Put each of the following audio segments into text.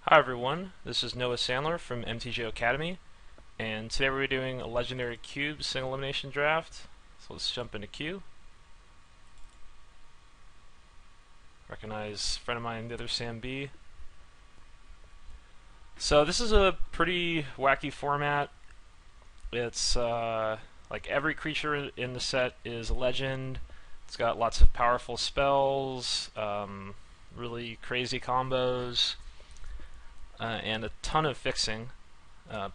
Hi everyone, this is Noah Sandler from Mtgo Academy, and today we're doing a legendary cube single elimination draft. So let's jump into queue. Recognize a friend of mine, the other Sam B. So this is a pretty wacky format. It's like every creature in the set is a legend. It's got lots of powerful spells, really crazy combos. And a ton of fixing,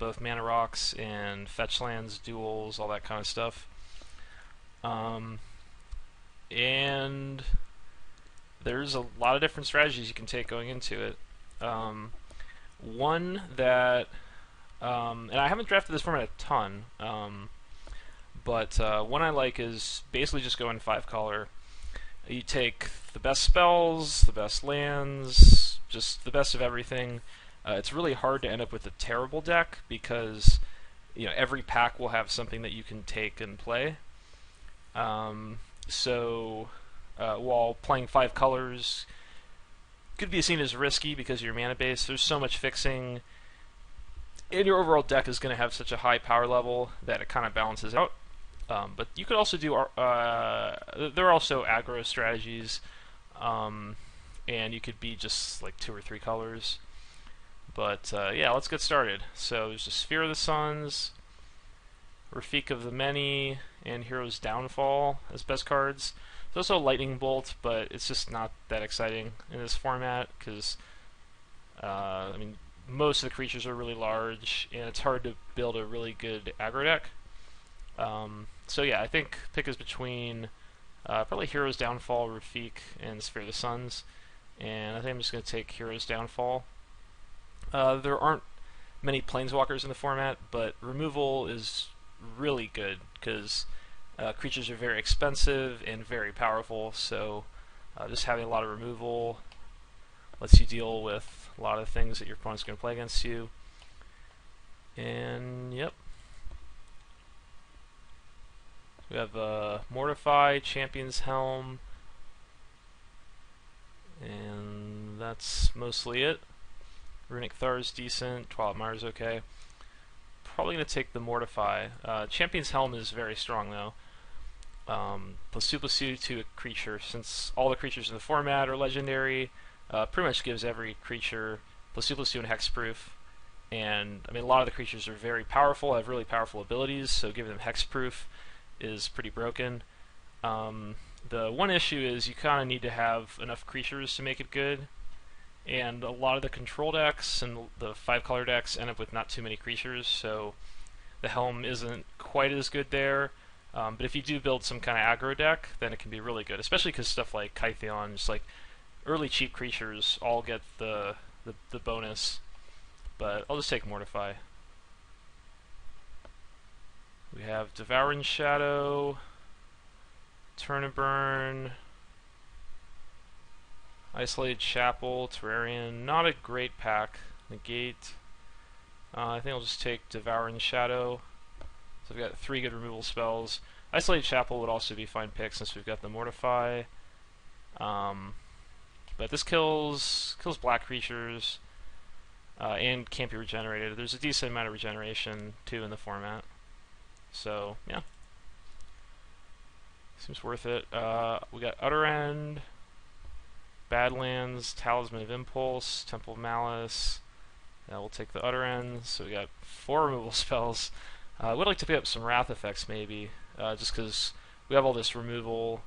both mana rocks and fetch lands, duels, all that kind of stuff. And there's a lot of different strategies you can take going into it. One that, and I haven't drafted this format a ton, but one I like is basically just go in 5-color. You take the best spells, the best lands, just the best of everything. It's really hard to end up with a terrible deck because every pack will have something that you can take and play. While playing 5 colors could be seen as risky because of your mana base, there's so much fixing, and your overall deck is going to have such a high power level that it kind of balances out. But you could also do there are also aggro strategies, and you could be just like 2 or 3 colors. But yeah, let's get started. So there's the Sphere of the Suns, Rafik of the Many, and Hero's Downfall as best cards. There's also Lightning Bolt, but it's just not that exciting in this format because most of the creatures are really large, and it's hard to build a really good aggro deck. So yeah, I think pick is between probably Hero's Downfall, Rafik, and Sphere of the Suns, and I think I'm just going to take Hero's Downfall. There aren't many planeswalkers in the format, but removal is really good because creatures are very expensive and very powerful, so just having a lot of removal lets you deal with a lot of things that your opponent's going to play against you. And yep. We have Mortify, Champion's Helm, and that's mostly it. Runic Thar is decent, Twilight Mire's okay. Probably going to take the Mortify. Champion's Helm is very strong though. +2/+2 to a creature, since all the creatures in the format are legendary, pretty much gives every creature +2/+2 and hexproof. And I mean, a lot of the creatures are very powerful, have really powerful abilities, so giving them hexproof is pretty broken. The one issue is you kind of need to have enough creatures to make it good. And a lot of the control decks and the 5-color decks end up with not too many creatures, so the Helm isn't quite as good there. But if you do build some kind of aggro deck, then it can be really good, especially because stuff like Kytheon, just like early cheap creatures, all get the bonus. But I'll just take Mortify. We have Devouring Shadow, Turn and Burn, Isolated Chapel, Terrarian, not a great pack. Negate. I think I'll just take Devouring Shadow. So we've got 3 good removal spells. Isolated Chapel would also be a fine pick since we've got the Mortify. But this kills black creatures and can't be regenerated. There's a decent amount of regeneration too in the format. So yeah, seems worth it. We got Utter End, Badlands, Talisman of Impulse, Temple of Malice. We'll take the Utter End. So we got 4 removal spells. I would like to pick up some Wrath effects maybe, just because we have all this removal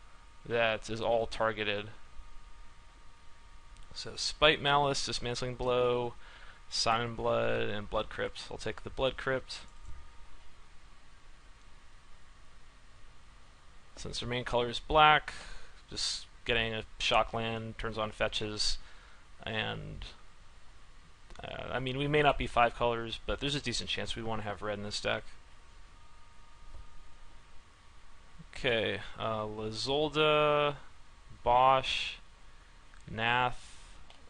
that is all targeted. So Spite Malice, Dismantling Blow, Simon Blood, and Blood Crypt. I'll take the Blood Crypt. Since their main color is black, just getting a shock land, turns on fetches, and I mean, we may not be 5 colors, but there's a decent chance we want to have red in this deck. Okay, Lazolda, Bosch, Nath,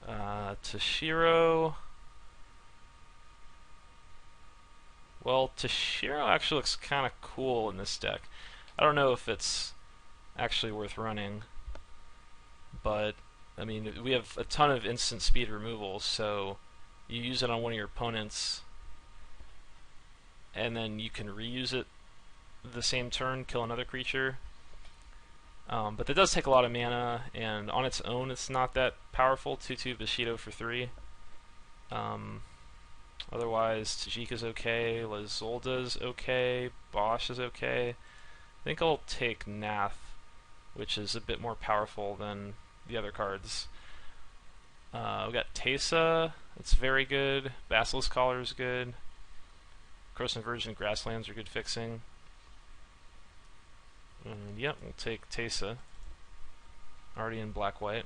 Tashiro. Well, Tashiro actually looks kind of cool in this deck. I don't know if it's actually worth running, but I mean, we have a ton of instant speed removals, so you use it on one of your opponents, and then you can reuse it the same turn, kill another creature. But that does take a lot of mana, and on its own it's not that powerful. 2/2 Bushido for 3. Otherwise, Tajika's okay, Lazolda's okay, Bosch is okay. I think I'll take Nath, which is a bit more powerful than the other cards. We got Teysa, it's very good. Basilisk Collar is good. Cross Inversion Grasslands are good fixing. And yep, we'll take Teysa. Already in black-white.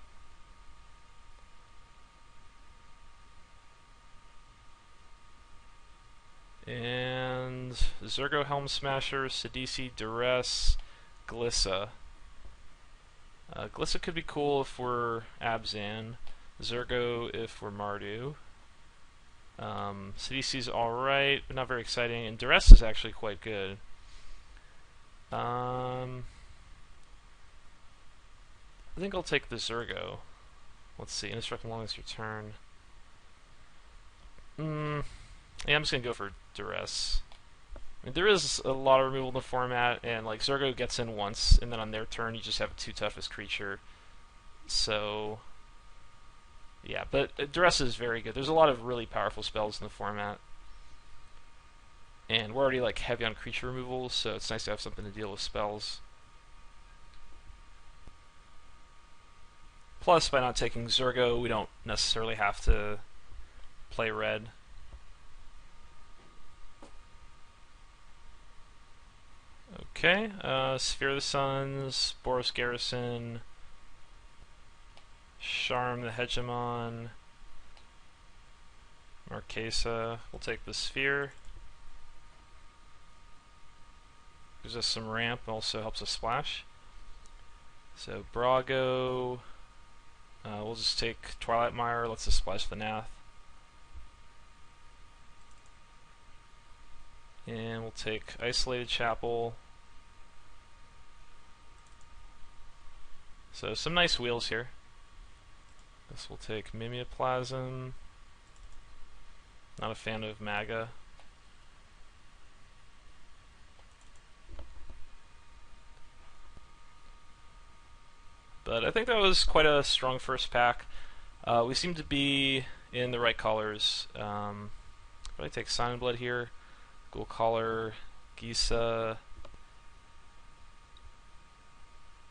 And Zergo Helm Smasher, Sidisi, Duress, Glissa. Glissa could be cool if we're Abzan. Zergo if we're Mardu. Sidisi's alright, but not very exciting. And Duress is actually quite good. I think I'll take the Zergo. Let's see, Indestructible long as your turn. Yeah, I'm just gonna go for Duress. I mean, there is a lot of removal in the format, and like Zergo gets in once, and then on their turn you just have a 2 toughest creature. So, yeah, but Duress is very good. There's a lot of really powerful spells in the format, and we're already like heavy on creature removal, so it's nice to have something to deal with spells. Plus, by not taking Zergo, we don't necessarily have to play red. Okay, Sphere of the Suns, Boros Garrison, Charm the Hegemon, Marquesa. We'll take the Sphere. Gives us some ramp, also helps us splash. So Brago, we'll just take Twilight Mire, lets us splash the Nath. And we'll take Isolated Chapel. So some nice wheels here. This will take Mimeoplasm. Not a fan of Maga. But I think that was quite a strong first pack. We seem to be in the right colors. But I take Sign and Blood here. Ghoul Collar, Gisa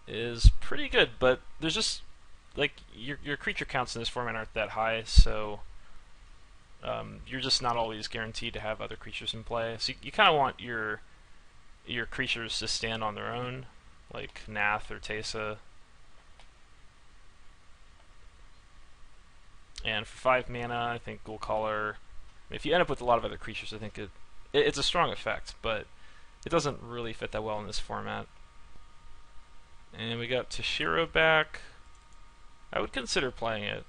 is pretty good, but there's just like your creature counts in this format aren't that high, so you're just not always guaranteed to have other creatures in play. So you kind of want your creatures to stand on their own, like Nath or Teysa. And for 5 mana, I think Ghoul Collar. If you end up with a lot of other creatures, I think it's a strong effect, but it doesn't really fit that well in this format. And we got Toshiro back. I would consider playing it.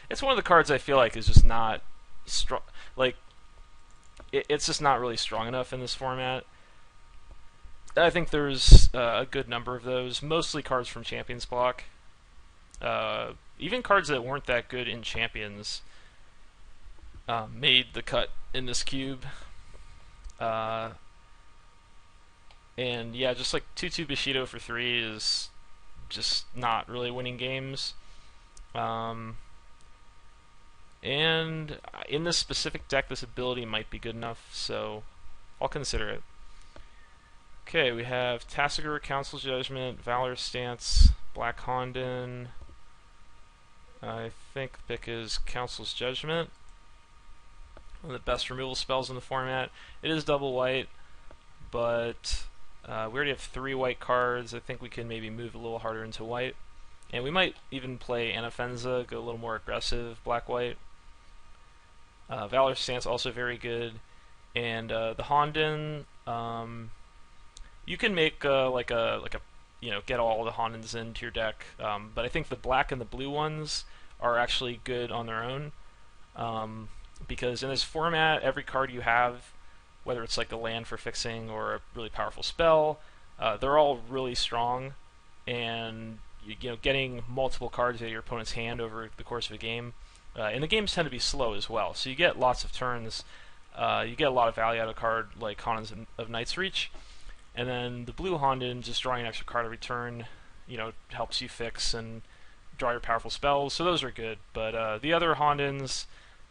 It's one of the cards I feel like is just not strong. Like, it's just not really strong enough in this format. I think there's a good number of those, mostly cards from Champions Block. Even cards that weren't that good in Champions made the cut in this cube. And yeah, just like 2/2 Bushido for 3 is just not really winning games. And in this specific deck, this ability might be good enough, so I'll consider it. Okay, we have Tassiger, Council's Judgment, Valor's Stance, Black Honden. I think the pick is Council's Judgment. One of the best removal spells in the format. It is double white, but we already have 3 white cards. I think we can maybe move a little harder into white. And we might even play Anafenza, go a little more aggressive black-white. Valor's Stance also very good. And the Honden, you can make like a get all the Hondens into your deck. But I think the black and the blue ones are actually good on their own. Because in this format, every card you have, whether it's like a land for fixing or a really powerful spell, they're all really strong, and getting multiple cards out of your opponent's hand over the course of a game and the games tend to be slow as well, so you get lots of turns. You get a lot of value out of a card like Honden's of Knight's Reach, and then the blue Honden, just drawing an extra card every turn, helps you fix and draw your powerful spells, so those are good. But the other Hondens,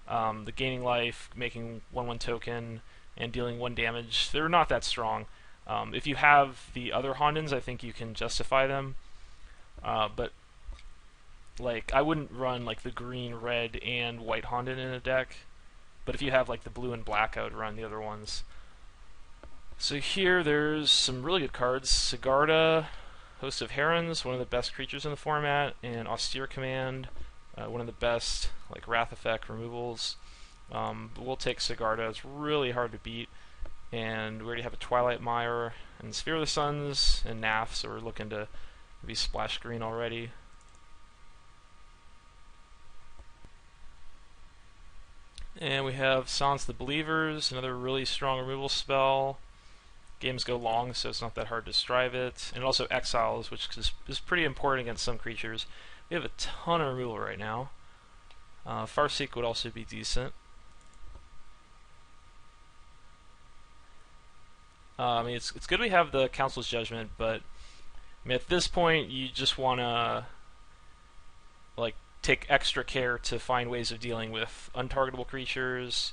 the gaining life, making 1/1 token, and dealing 1 damage, they're not that strong. If you have the other Hondens, I think you can justify them, but like I wouldn't run like the green, red, and white Honden in a deck. But if you have like the blue and black, I would run the other ones. So here there's some really good cards. Sigarda, Host of Herons, one of the best creatures in the format, and Austere Command, one of the best like Wrath Effect removals. But we'll take Sigarda. It's really hard to beat, and we already have a Twilight Mire and Sphere of the Suns and Naf, so we're looking to maybe splash green already. And we have Silence the Believers, another really strong removal spell. Games go long, so it's not that hard to strive it. And also Exiles, which is pretty important against some creatures. We have a ton of removal right now. Farseek would also be decent. I mean, it's good we have the Council's Judgment, but I mean, at this point, you just want to like take extra care to find ways of dealing with untargetable creatures,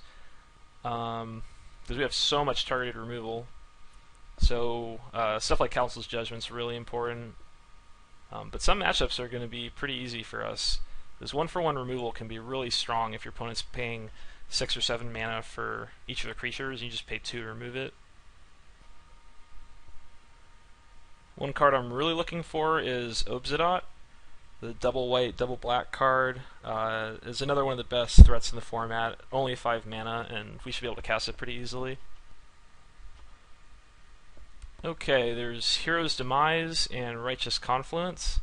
because we have so much targeted removal. So stuff like Council's Judgment's really important. But some matchups are going to be pretty easy for us. This 1-for-1 removal can be really strong if your opponent's paying 6 or 7 mana for each of their creatures, and you just pay 2 to remove it. One card I'm really looking for is Obzidot. The double white, double black card is another one of the best threats in the format. Only 5 mana, and we should be able to cast it pretty easily. Okay, there's Hero's Demise and Righteous Confluence.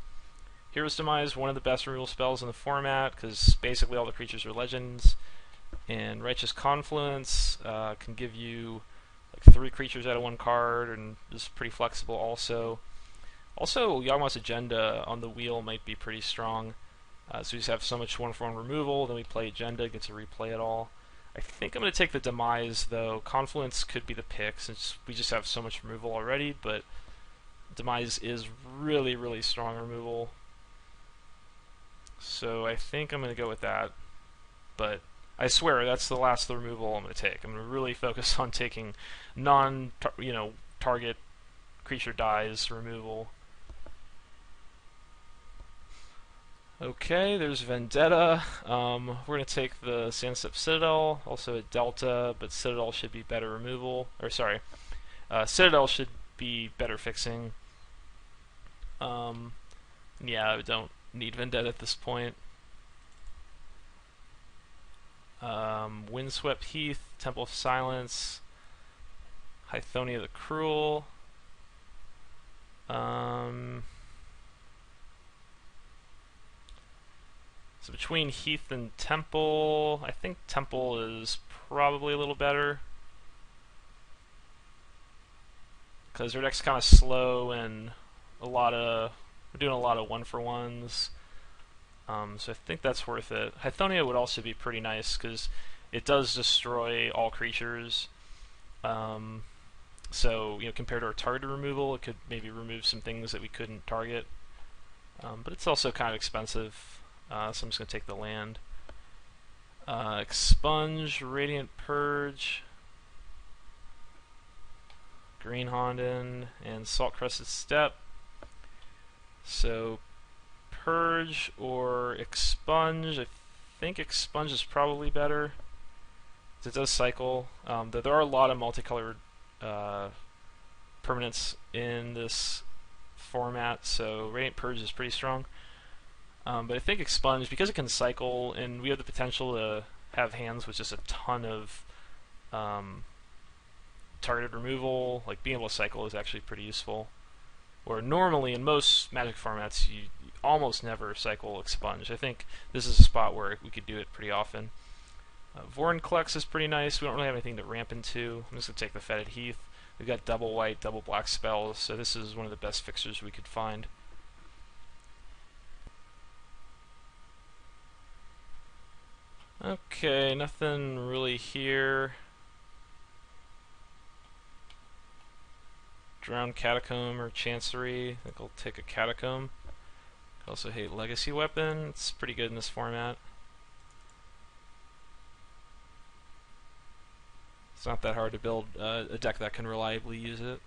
Hero's Demise, one of the best removal spells in the format, because basically all the creatures are legends. And Righteous Confluence can give you like 3 creatures out of 1 card, and is pretty flexible also. Also, Yawgmoth's Agenda on the wheel might be pretty strong. So we just have so much 1-for-1 removal, then we play Agenda, get to replay it all. I think I'm going to take the Demise, though. Confluence could be the pick, since we just have so much removal already, but Demise is really, really strong removal. So I think I'm going to go with that. But I swear, that's the last of the removal I'm going to take. I'm going to really focus on taking target creature dies removal. Okay, there's Vendetta. We're going to take the Sandstep Citadel, also a Delta, but Citadel should be better removal. Or sorry, Citadel should be better fixing. Yeah, I don't need Vendetta at this point. Windswept Heath, Temple of Silence, Hythonia the Cruel. So between Heath and Temple, I think Temple is probably a little better, because their deck's kind of slow and we're doing a lot of 1-for-1s. So I think that's worth it. Hythonia would also be pretty nice because it does destroy all creatures. So compared to our targeted removal, it could maybe remove some things that we couldn't target. But it's also kind of expensive. So I'm just going to take the land. Expunge, Radiant Purge, Green Honden, and Salt Crested Steppe. So Purge or Expunge. I think Expunge is probably better, because it does cycle. Though there are a lot of multicolored permanents in this format, so Radiant Purge is pretty strong. But I think Expunge, because it can cycle, and we have the potential to have hands with just a ton of targeted removal, like being able to cycle is actually pretty useful. Where normally in most Magic formats you almost never cycle Expunge. I think this is a spot where we could do it pretty often. Vorinclex is pretty nice. We don't really have anything to ramp into. I'm just going to take the Fetid Heath. We've got double white, double black spells, so this is one of the best fixers we could find. Okay, nothing really here. Drowned Catacomb or Chancery. I think I'll take a Catacomb. I also hate Legacy Weapon. It's pretty good in this format. It's not that hard to build a deck that can reliably use it.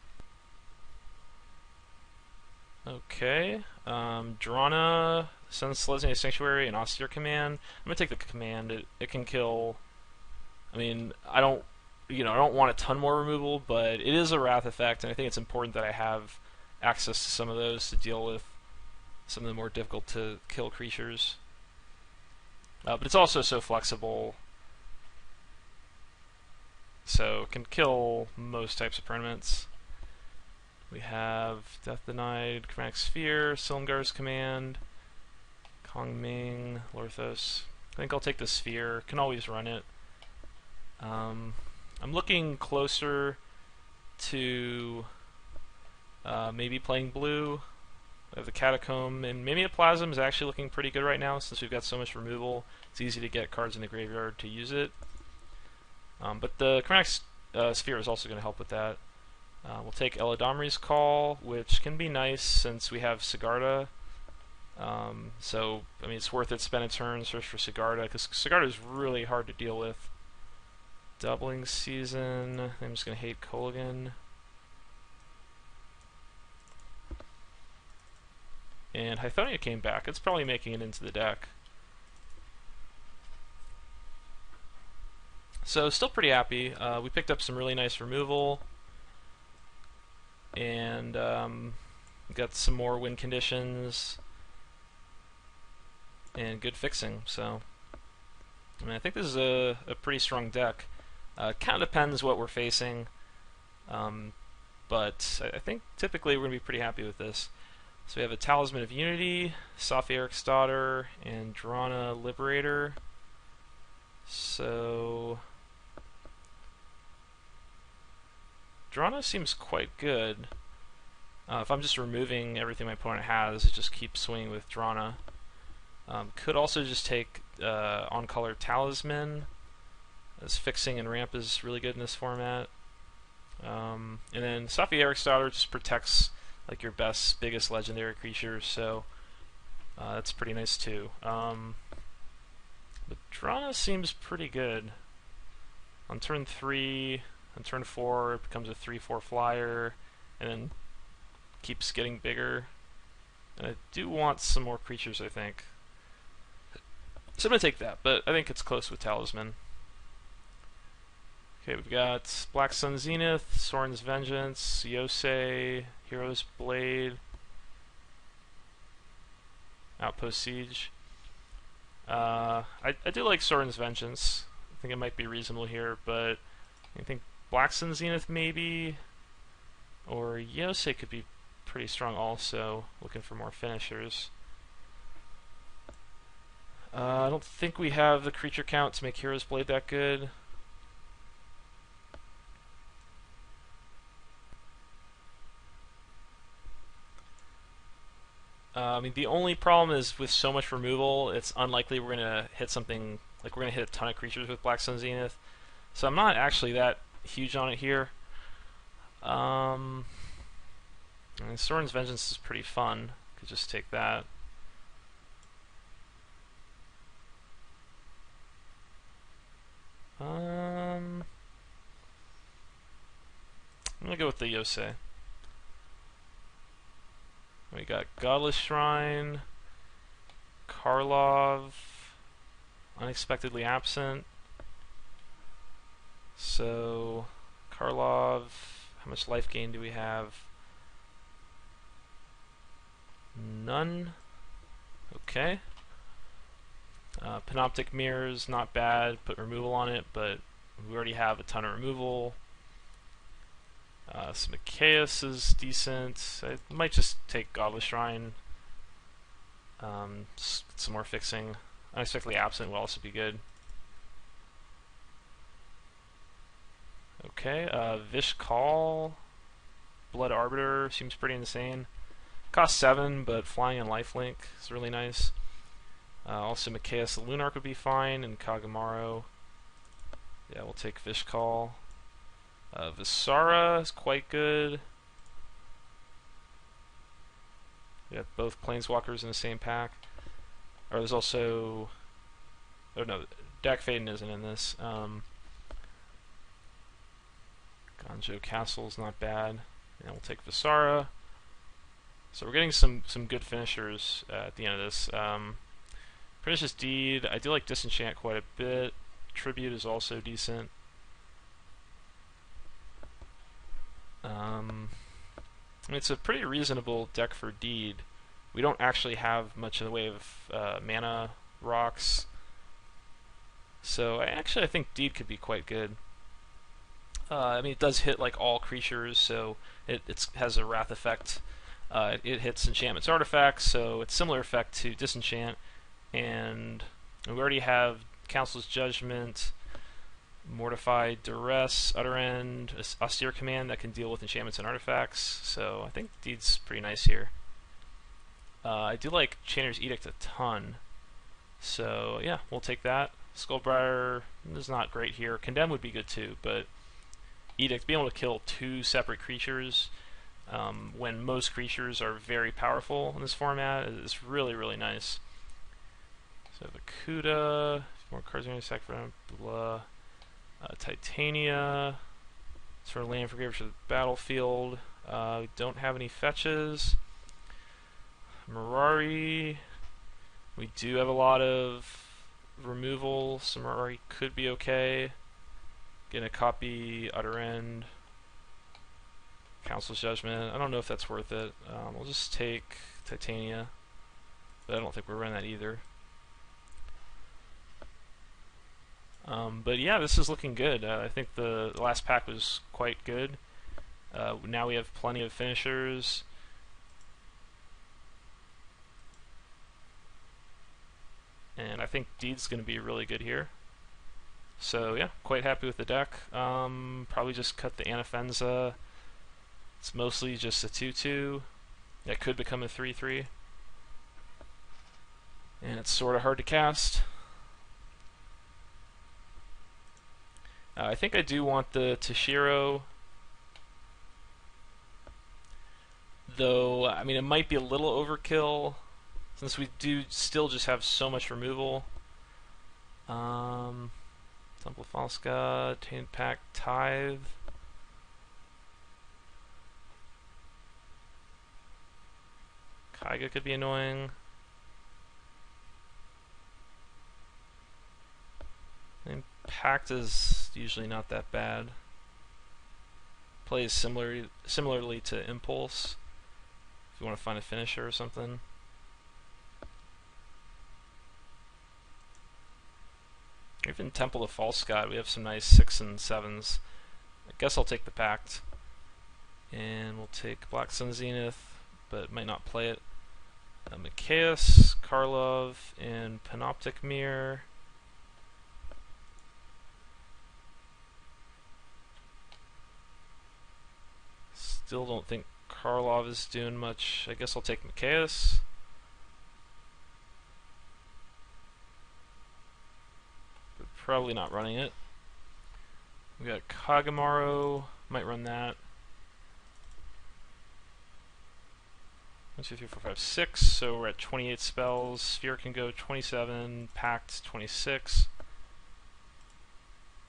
Okay, Drana, Sun's Sanctuary, and Austere Command. I'm gonna take the command. It can kill. I mean, I don't want a ton more removal, but it is a Wrath effect, and I think it's important that I have access to some of those to deal with some of the more difficult to kill creatures. But it's also so flexible, so it can kill most types of permanents. We have Death Denied, Chromatic Sphere, Silumgar's Command, Kong Ming, Lorthos. I think I'll take the Sphere. Can always run it. I'm looking closer to maybe playing blue. I have the Catacomb, and maybe a Plasm is actually looking pretty good right now since we've got so much removal. It's easy to get cards in the graveyard to use it. But the Chromatic Sphere is also going to help with that. We'll take Eladamri's Call, which can be nice since we have Sigarda. So, I mean, it's worth it. Spend a turn, search for Sigarda, because Sigarda is really hard to deal with. Doubling Season. I'm just going to hate Kolaghan. And Hythonia came back. It's probably making it into the deck. So, still pretty happy. We picked up some really nice removal. And got some more win conditions and good fixing. So, I mean, I think this is a pretty strong deck. Kind of depends what we're facing, but I think typically we're going to be pretty happy with this. So we have a Talisman of Unity, Safi Eriksdotter, and Drana Liberator. So Drana seems quite good. If I'm just removing everything my opponent has, it just keeps swinging with Drana. Could also just take on-color Talisman, as fixing and ramp is really good in this format. And then Safi Eriksdotter just protects like your best, biggest legendary creatures, so that's pretty nice too. But Drana seems pretty good. On turn 3, on turn 4, it becomes a 3/4 flyer, and then keeps getting bigger. And I do want some more creatures, I think. So I'm going to take that, but I think it's close with Talisman. Okay, we've got Black Sun Zenith, Sorin's Vengeance, Yosei, Hero's Blade, Outpost Siege. I do like Sorin's Vengeance. I think it might be reasonable here, but I think Black Sun Zenith maybe, or Yosei could be pretty strong also, looking for more finishers. I don't think we have the creature count to make Hero's Blade that good. I mean, the only problem is with so much removal, it's unlikely we're going to hit something, like we're going to hit a ton of creatures with Black Sun Zenith. So I'm not actually that huge on it here. And Sorin's Vengeance is pretty fun. Could just take that. I'm going to go with the Yosei. We got Godless Shrine, Karlov, Unexpectedly Absent. So, Karlov, how much life gain do we have? None. Okay. Panoptic Mirrors, not bad. Put removal on it, but we already have a ton of removal. Some Chaos is decent. I might just take Godless Shrine. Some more fixing. Unexpectedly Absent will also be good. Okay, Vish Call, Blood Arbiter seems pretty insane. Cost 7, but flying and lifelink is really nice. Also, Mikaeus the Lunarch would be fine, and Kagamaru. Yeah, we'll take Fish Call. Visara is quite good. We have both Planeswalkers in the same pack. Or there's also... Oh no, Dak Faden isn't in this. Ganjo Castle's not bad. And we'll take Visara. So we're getting some good finishers at the end of this. Pernicious Deed, I do like Disenchant quite a bit. Tribute is also decent. I mean, it's a pretty reasonable deck for Deed. We don't actually have much in the way of mana rocks. So I think Deed could be quite good. I mean, it does hit like all creatures, so it has a wrath effect. It hits enchantments, artifacts, so it's similar effect to Disenchant. And we already have Council's Judgment, Mortified Duress, Utter End, Austere Command that can deal with enchantments and artifacts. So I think Deed's pretty nice here. I do like Chainer's Edict a ton. So yeah, we'll take that. Skullbriar is not great here. Condemn would be good too, but Edict, being able to kill 2 separate creatures when most creatures are very powerful in this format is really, really nice. So the Kuda, more cards are going to sack for blah. Titania, sort of land for graveyard to the battlefield. We don't have any fetches. Mirari, we do have a lot of removal, so Mirari could be okay. Gonna copy Utter End, Council's Judgment. I don't know if that's worth it. We'll just take Titania, but I don't think we're running that either. But yeah, this is looking good. I think the last pack was quite good. Now we have plenty of finishers. And I think Deed's going to be really good here. So yeah, quite happy with the deck. Probably just cut the Anafenza. It's mostly just a 2/2. That could become a 3/3. And it's sort of hard to cast. I think I do want the Toshiro, though. I mean, it might be a little overkill since we do still just have so much removal. Temple Falska, Tainted Pack, Tithe. Kaiga could be annoying. Pact is usually not that bad. Plays similarly to Impulse if you want to find a finisher or something. Even Temple of False God, we have some nice 6 and 7s. I guess I'll take the Pact. And we'll take Black Sun Zenith, but might not play it. Mikaeus, Karlov, and Panoptic Mirror. Still don't think Karlov is doing much. I guess I'll take Mikaeus. But probably not running it. We got Kagamaru. Might run that. 1, 2, 3, 4, 5, 6. So we're at 28 spells. Sphere can go 27. Pact 26.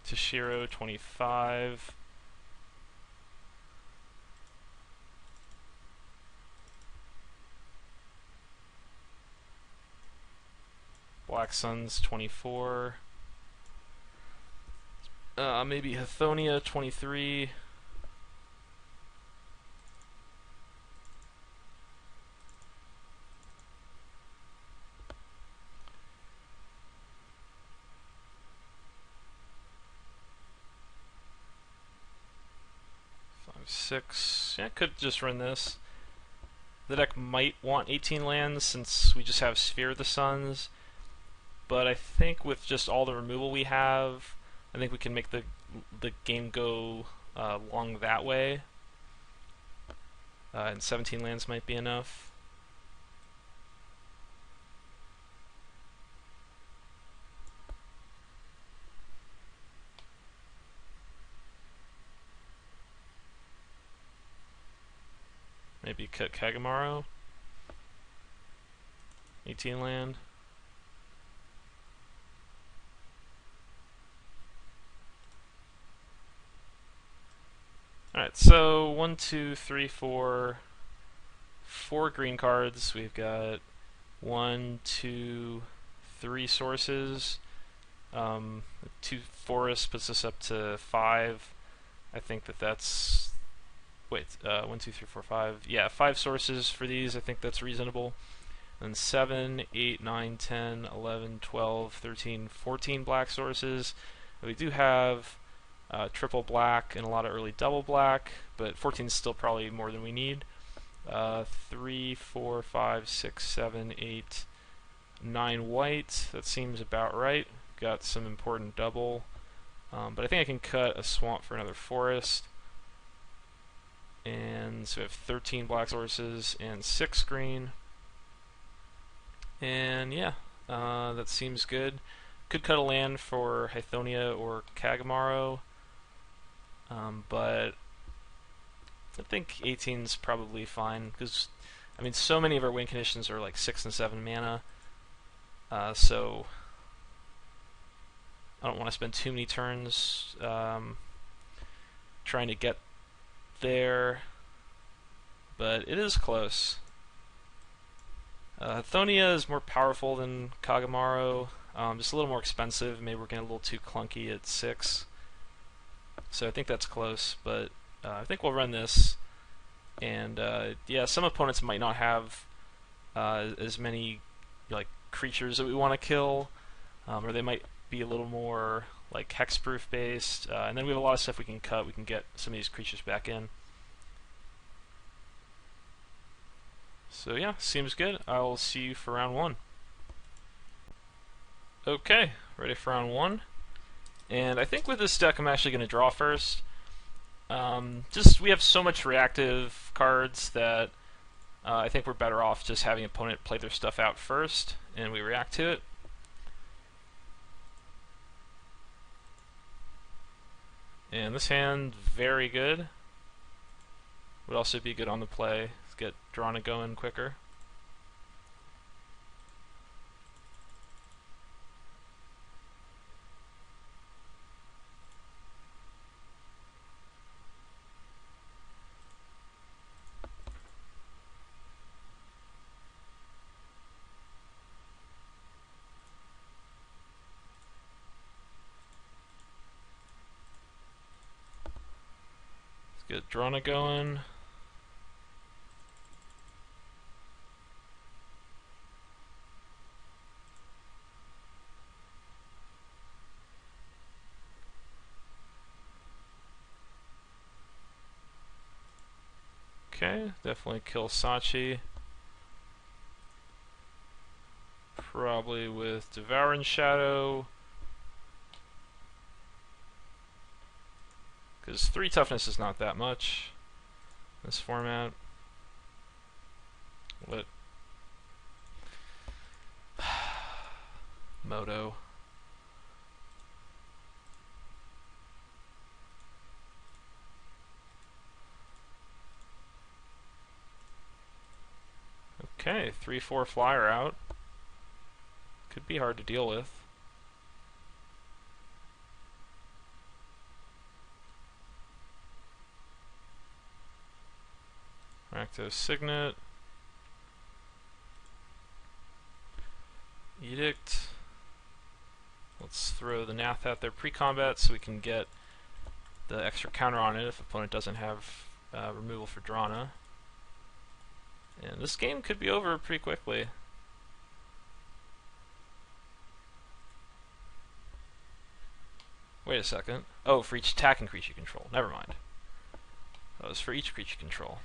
Toshiro 25. Black Sun's 24. Maybe Hathonia 23. Five, 6. Yeah, I could just run this. The deck might want 18 lands since we just have Sphere of the Suns. But I think with just all the removal we have, I think we can make the game go long that way. And 17 lands might be enough. maybe cut Kagamaru. 18 land. Alright, so 1, 2, 3, 4, 4 green cards. We've got 1, 2, 3 sources. 2 forests puts us up to 5. I think that's... Wait, 1, 2, 3, 4, 5. Yeah, 5 sources for these. I think that's reasonable. And 7, 8, 9, 10, 11, 12, 13, 14 black sources. We do have triple black and a lot of early double black, but 14 is still probably more than we need. 3, 4, 5, 6, 7, 8, 9 white. That seems about right. Got some important double. But I think I can cut a swamp for another forest. And so we have 13 black sources and 6 green. And yeah, that seems good. Could cut a land for Hythonia or Kagamaru, but I think 18's probably fine, because I mean, so many of our win conditions are like 6 and 7 mana, so I don't want to spend too many turns trying to get there, but it is close. Hythonia is more powerful than Kagamaru, just a little more expensive. Maybe we're getting a little too clunky at 6. So I think that's close, but I think we'll run this. And yeah, some opponents might not have as many like creatures that we want to kill, or they might be a little more like hexproof based. And then we have a lot of stuff we can cut. We can get some of these creatures back in. So yeah, seems good. I'll see you for round 1. Okay, ready for round 1. And I think with this deck I'm actually going to draw first. Just we have so much reactive cards that I think we're better off just having an opponent play their stuff out first, and we react to it. And this hand, very good. Would also be good on the play. Let's get drawn and going quicker. Get drawn and going. Okay, definitely kill Sachi. Probably with Devouring Shadow. Because 3 toughness is not that much in this format. What? Moto. Okay, 3/4 flyer out. Could be hard to deal with. Active Signet. Edict. Let's throw the Nath out there pre-combat so we can get the extra counter on it if opponent doesn't have removal for Drana. And this game could be over pretty quickly. Wait a second. Oh, for each attacking creature you control. Never mind. That was for each creature you control.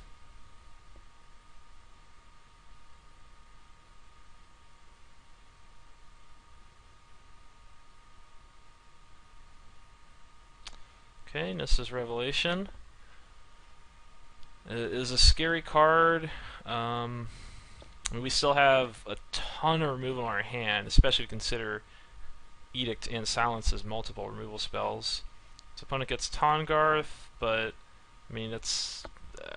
Okay, Nissa's Revelation. It is a scary card. I mean, we still have a ton of removal in our hand, especially if you consider Edict and Silence as multiple removal spells. So opponent gets Tahngarth, but I mean, it's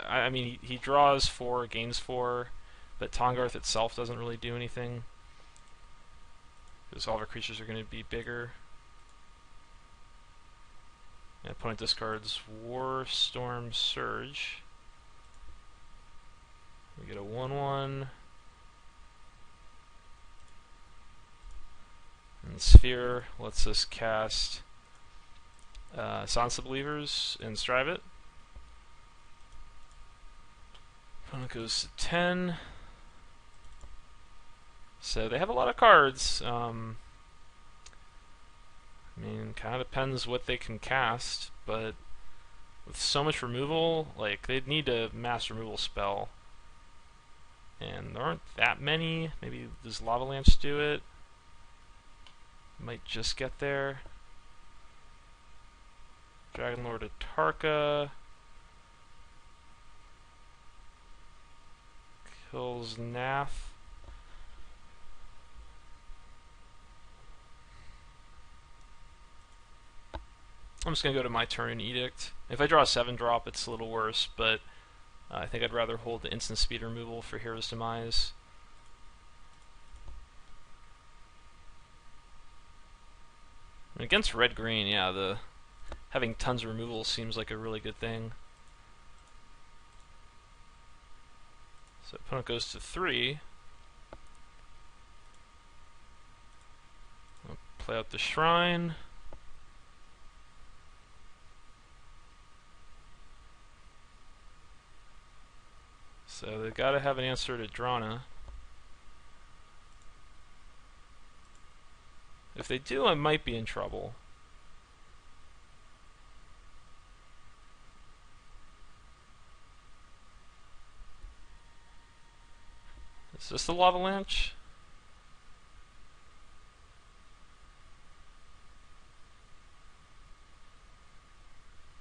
I mean, he draws 4, gains 4, but Tongarth itself doesn't really do anything because all of our creatures are going to be bigger. And opponent discards War Storm Surge. We get a 1/1. And Sphere lets us cast Silence the Believers and Strive it. Opponent goes to 10. So they have a lot of cards. I mean, kind of depends what they can cast, but with so much removal, like, they'd need a mass removal spell. And there aren't that many. Maybe does Lava Lance do it? Might just get there. Dragonlord Atarka kills Nath. I'm just going to go to my turn and Edict. If I draw a 7-drop, it's a little worse, but I think I'd rather hold the instant speed removal for Hero's Demise. And against red-green, yeah, having tons of removal seems like a really good thing. So opponent goes to 3. I'll play out the Shrine. So they've got to have an answer to Drana. If they do, I might be in trouble. Is this the Lava Lance?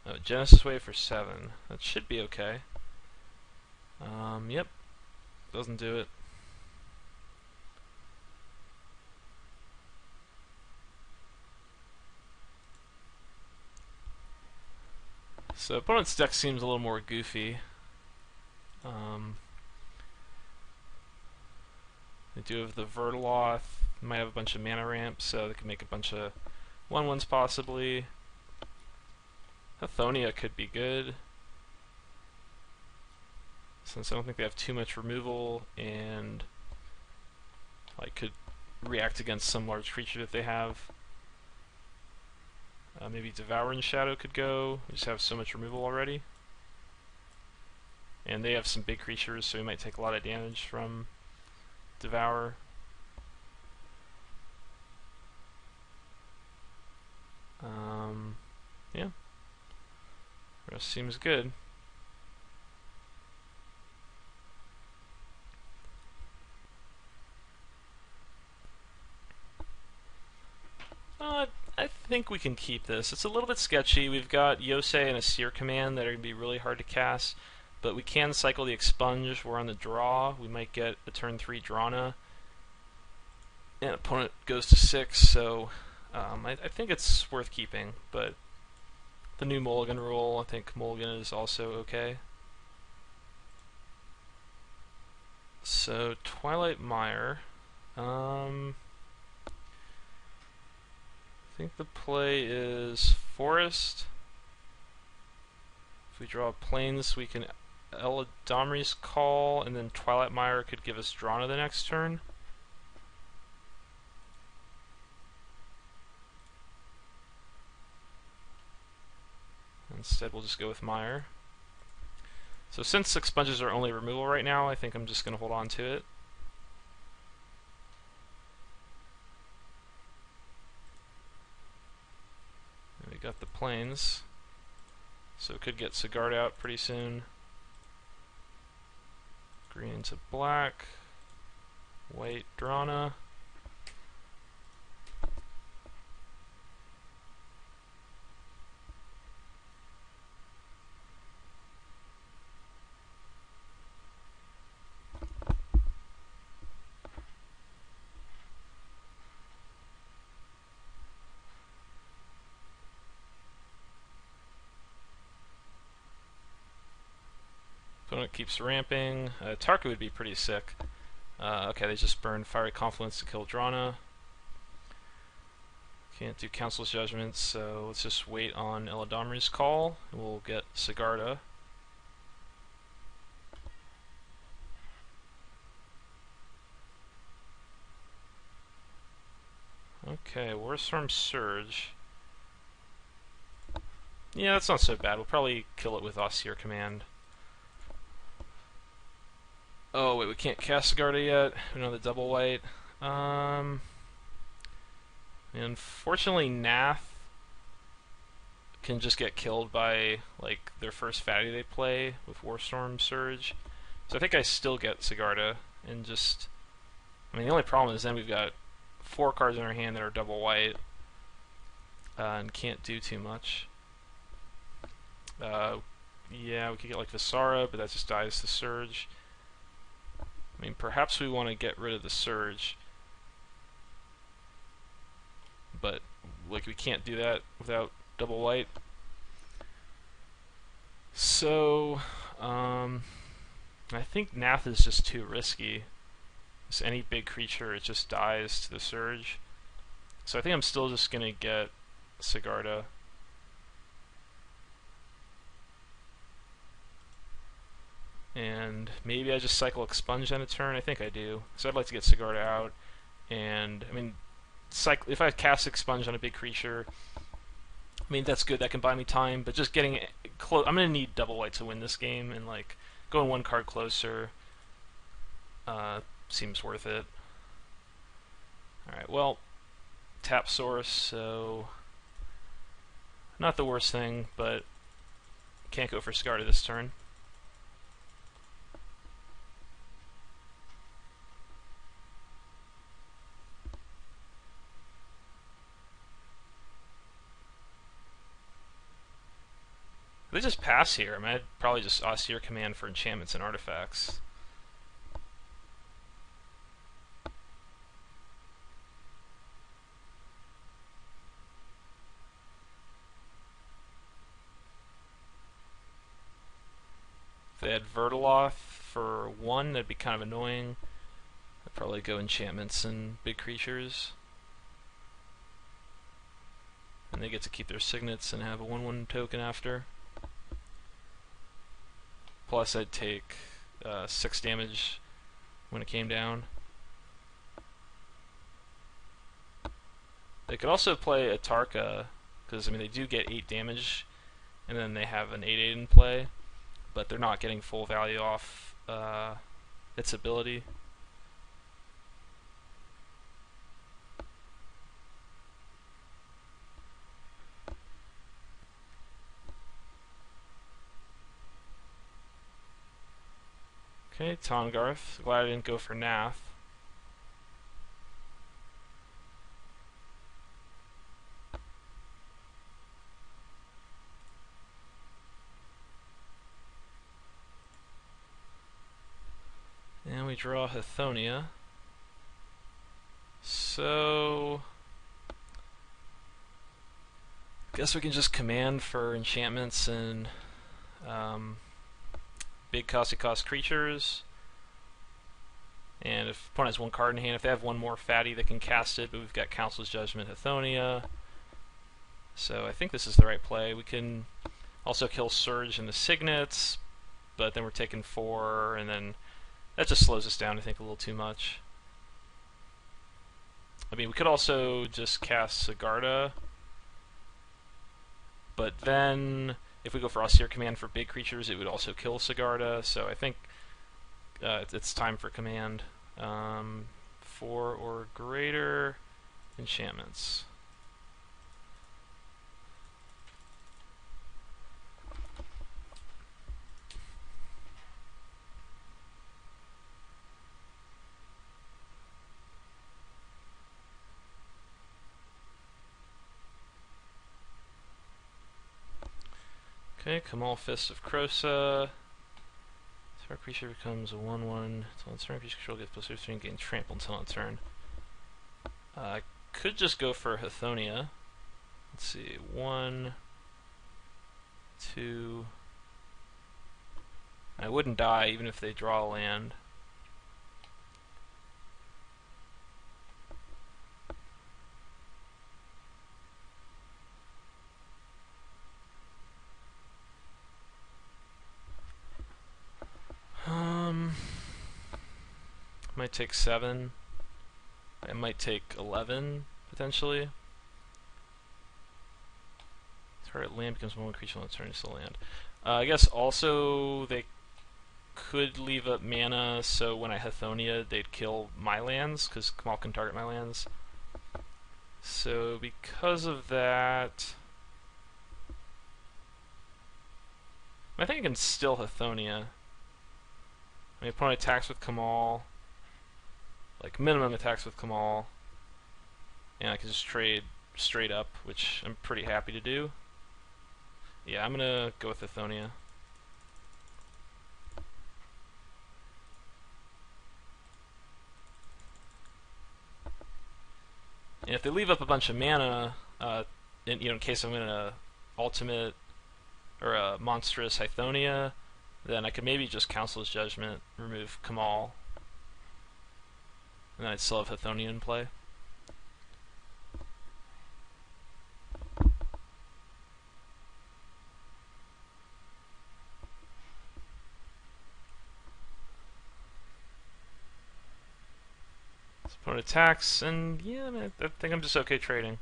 Oh, Genesis Wave for 7. That should be okay. Yep. Doesn't do it. So opponent's deck seems a little more goofy. They do have the Vertaloth. Might have a bunch of mana ramps, so they can make a bunch of 1/1s possibly. Hathonia could be good, since I don't think they have too much removal and like could react against some large creature that they have. Maybe Devouring Shadow could go. We just have so much removal already. And they have some big creatures, so we might take a lot of damage from Devour. Yeah. Rest seems good. I think we can keep this. It's a little bit sketchy. We've got Yosei and a Seer Command that are going to be really hard to cast, but we can cycle the Expunge. We're on the draw. We might get a turn 3 Drana. And opponent goes to 6, so I think it's worth keeping, but the new Mulligan rule, I think Mulligan is also okay. So, Twilight Mire. I think the play is Forest. If we draw Plains, we can Eladamri's Call, and then Twilight Mire could give us Drana the next turn. Instead, we'll just go with Mire. So since Expunges are only removal right now, I think I'm just going to hold on to it. And we got the Plains, so it could get Sigard out pretty soon. Green to black, white Drana. Opponent keeps ramping. Tarka would be pretty sick. Okay, they just burned Fiery Confluence to kill Drana. Can't do Council's Judgment, so let's just wait on Eladamri's call. We'll get Sigarda. Okay, Warstorm Surge. Yeah, that's not so bad. We'll probably kill it with Austere Command. Oh, wait, we can't cast Sigarda yet. We don't have the double white. Unfortunately, Nath can just get killed by, like, their first fatty they play with Warstorm Surge. So I think I still get Sigarda, and just... I mean, the only problem is then we've got 4 cards in our hand that are double white, and can't do too much. Yeah, we could get, like, Visara, but that just dies to Surge. I mean, perhaps we want to get rid of the Surge, but like we can't do that without double white. So I think Nath is just too risky. Just any big creature, it just dies to the Surge. So I think I'm still just gonna get Sigarda. And maybe I just cycle Expunge on a turn. I think I do. So I'd like to get Sigarda out. And I mean, if I cast Expunge on a big creature, I mean that's good. That can buy me time. But just getting close, I'm gonna need double white to win this game. And like going 1 card closer seems worth it. All right. Well, tap Source. So not the worst thing, but can't go for Sigarda this turn. If they just pass here, I mean, I'd probably just Austere Command for enchantments and artifacts. If they had Vertaloth for 1, that'd be kind of annoying. I'd probably go enchantments and big creatures. And they get to keep their signets and have a 1/1 token after. Plus I'd take 6 damage when it came down. They could also play a Tarka, because I mean they do get 8 damage, and then they have an 8/8 in play, but they're not getting full value off its ability. Okay, Tongarth. Glad I didn't go for Nath. And we draw Hithonia. So guess we can just command for enchantments and big costy cost creatures. And if opponent has 1 card in hand, if they have 1 more fatty, they can cast it, but we've got Council's Judgment, Hithonia. So I think this is the right play. We can also kill Surge and the Signets, but then we're taking 4, and then that just slows us down, I think, a little too much. I mean, we could also just cast Sigarda, but then if we go for Austere Command for big creatures, it would also kill Sigarda, so I think it's time for command. 4 or greater enchantments. Okay, Kamal Fist of Krosa. Our creature becomes a 1/1 until its turn. Creature control gets +3 and gains trample until its turn. I could just go for Hithonia. Let's see, 1, 2, I wouldn't die even if they draw a land. Might take 7. I might take 11 potentially. Target land becomes one creature on the turn to land. I guess also they could leave up mana, so when I Hathonia, they'd kill my lands, because Kamal can target my lands. So because of that, I think I can still Hathonia. My opponent attacks with Kamal, like minimum attacks with Kamal, and I can just trade straight up, which I'm pretty happy to do. Yeah, I'm gonna go with Hathonia. And if they leave up a bunch of mana, in case I'm in a ultimate or a monstrous Hythonia, then I could maybe just Council's Judgment, remove Kamal, and then I'd still have Hythonia in play. Opponent attacks, and yeah, I mean, I think I'm just okay trading.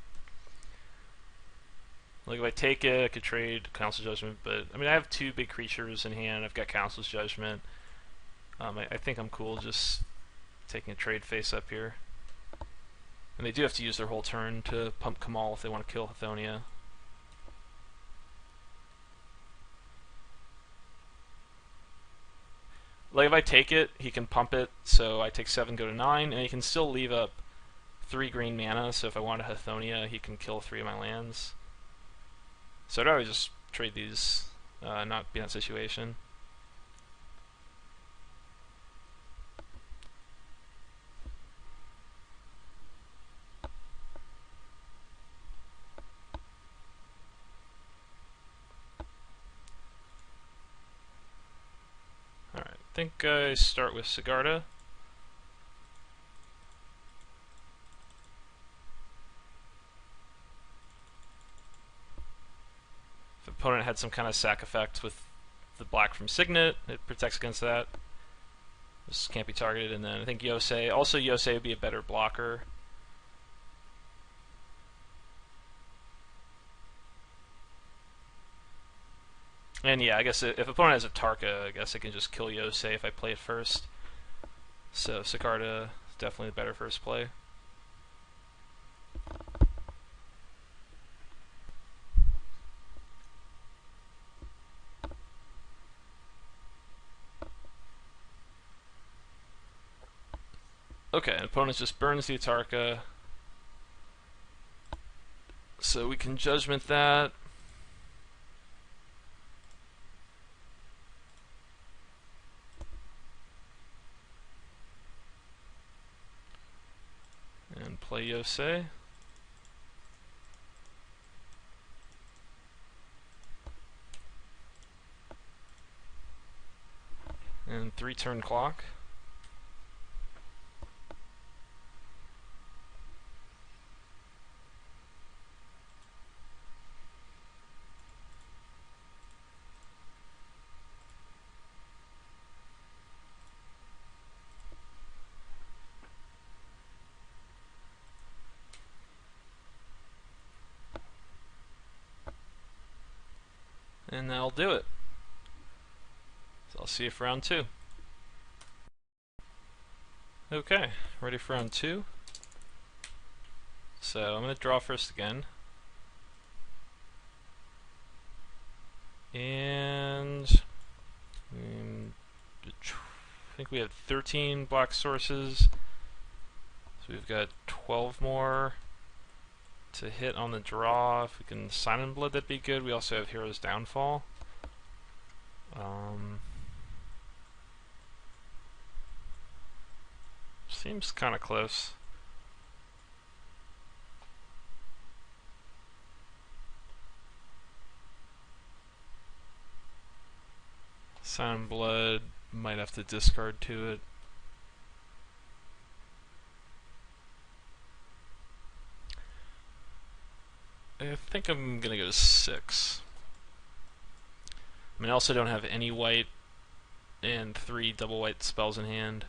Like if I take it, I could trade Council's Judgment, but I mean I have 2 big creatures in hand. I've got Council's Judgment. I think I'm cool just taking a trade face up here. And they do have to use their whole turn to pump Kamal if they want to kill Hythonia. Like if I take it, he can pump it, so I take 7, go to 9, and he can still leave up 3 green mana, so if I want a Hythonia, he can kill 3 of my lands. So I'd rather just trade these, not be in that situation. Alright, I think I start with Sigarda. If the opponent had some kind of sack effect with the black from Signet, it protects against that. This can't be targeted, and then I think Yosei. Also, Yosei would be a better blocker. And yeah, I guess if opponent has a Tarka, I guess I can just kill Yosei if I play it first. So Sigarda is definitely the better first play. Okay, opponent just burns the Atarka. So we can Judgment that. And play Yosei. And 3 turn clock. And that'll do it. So I'll see you for round 2. Okay, ready for round 2. So I'm going to draw first again. And I think we have 13 black sources. So we've got 12 more to hit on the draw. If we can Silent Blood, that'd be good. We also have Hero's Downfall. Seems kind of close. Silent Blood, might have to discard to it. I think I'm gonna go to 6. I mean, I also don't have any white and 3 double white spells in hand.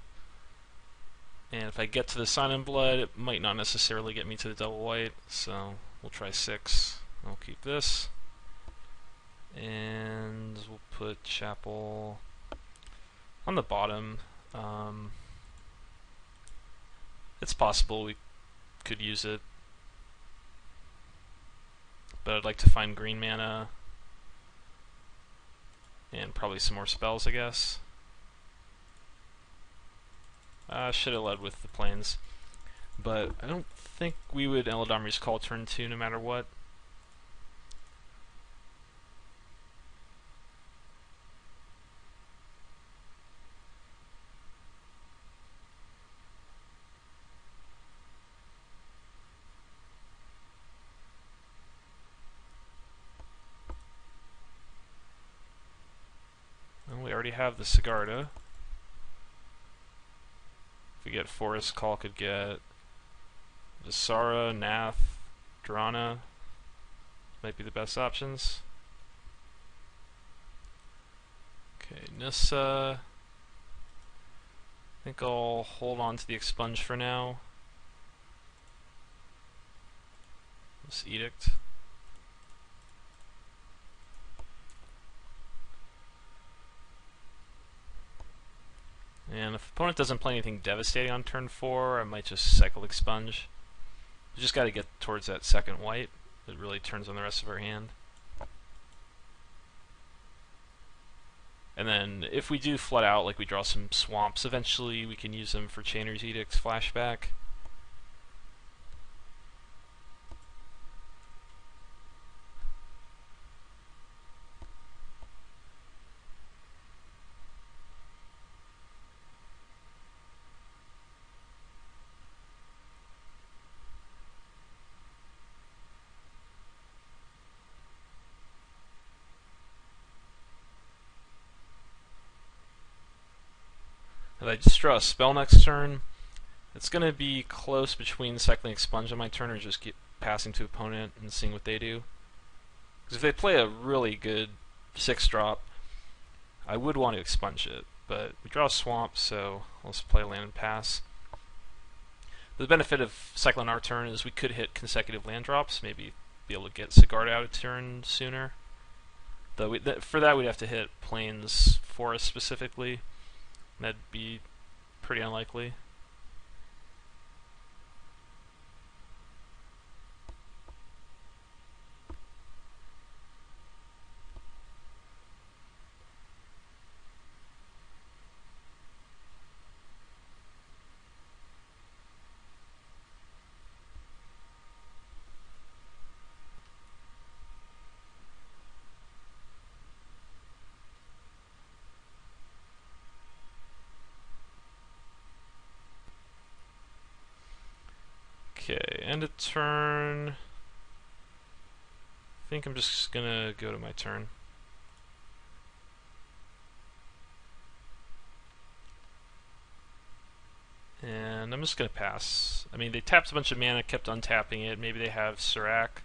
And if I get to the Silent Blood, it might not necessarily get me to the double white, so we'll try 6. I'll keep this. And we'll put Chapel on the bottom. It's possible we could use it, but I'd like to find green mana and probably some more spells, I guess. Should have led with the plains, but I don't think we would Eladamri's Call turn 2 no matter what. Well, we already have the Sigarda. If we get Forest Call, could get Visara, Nath, Drana. Might be the best options. Okay, Nissa. I think I'll hold on to the Expunge for now. This Edict. And if the opponent doesn't play anything devastating on turn 4, I might just cycle Expunge. We just got to get towards that second white. It really turns on the rest of our hand. And then if we do flood out, like we draw some swamps, eventually we can use them for Chainer's Edict's flashback. If I just draw a spell next turn, it's going to be close between cycling Expunge on my turn or just passing to opponent and seeing what they do. Because if they play a really good 6-drop, I would want to Expunge it, but we draw a Swamp, so let's play land and pass. The benefit of cycling our turn is we could hit consecutive land drops, maybe be able to get Sigarda out of turn sooner. Though for that we'd have to hit Plains Forest specifically. That'd be pretty unlikely. Okay, end of turn. I think I'm just gonna go to my turn. And I'm just gonna pass. I mean, they tapped a bunch of mana, kept untapping it. Maybe they have Serac.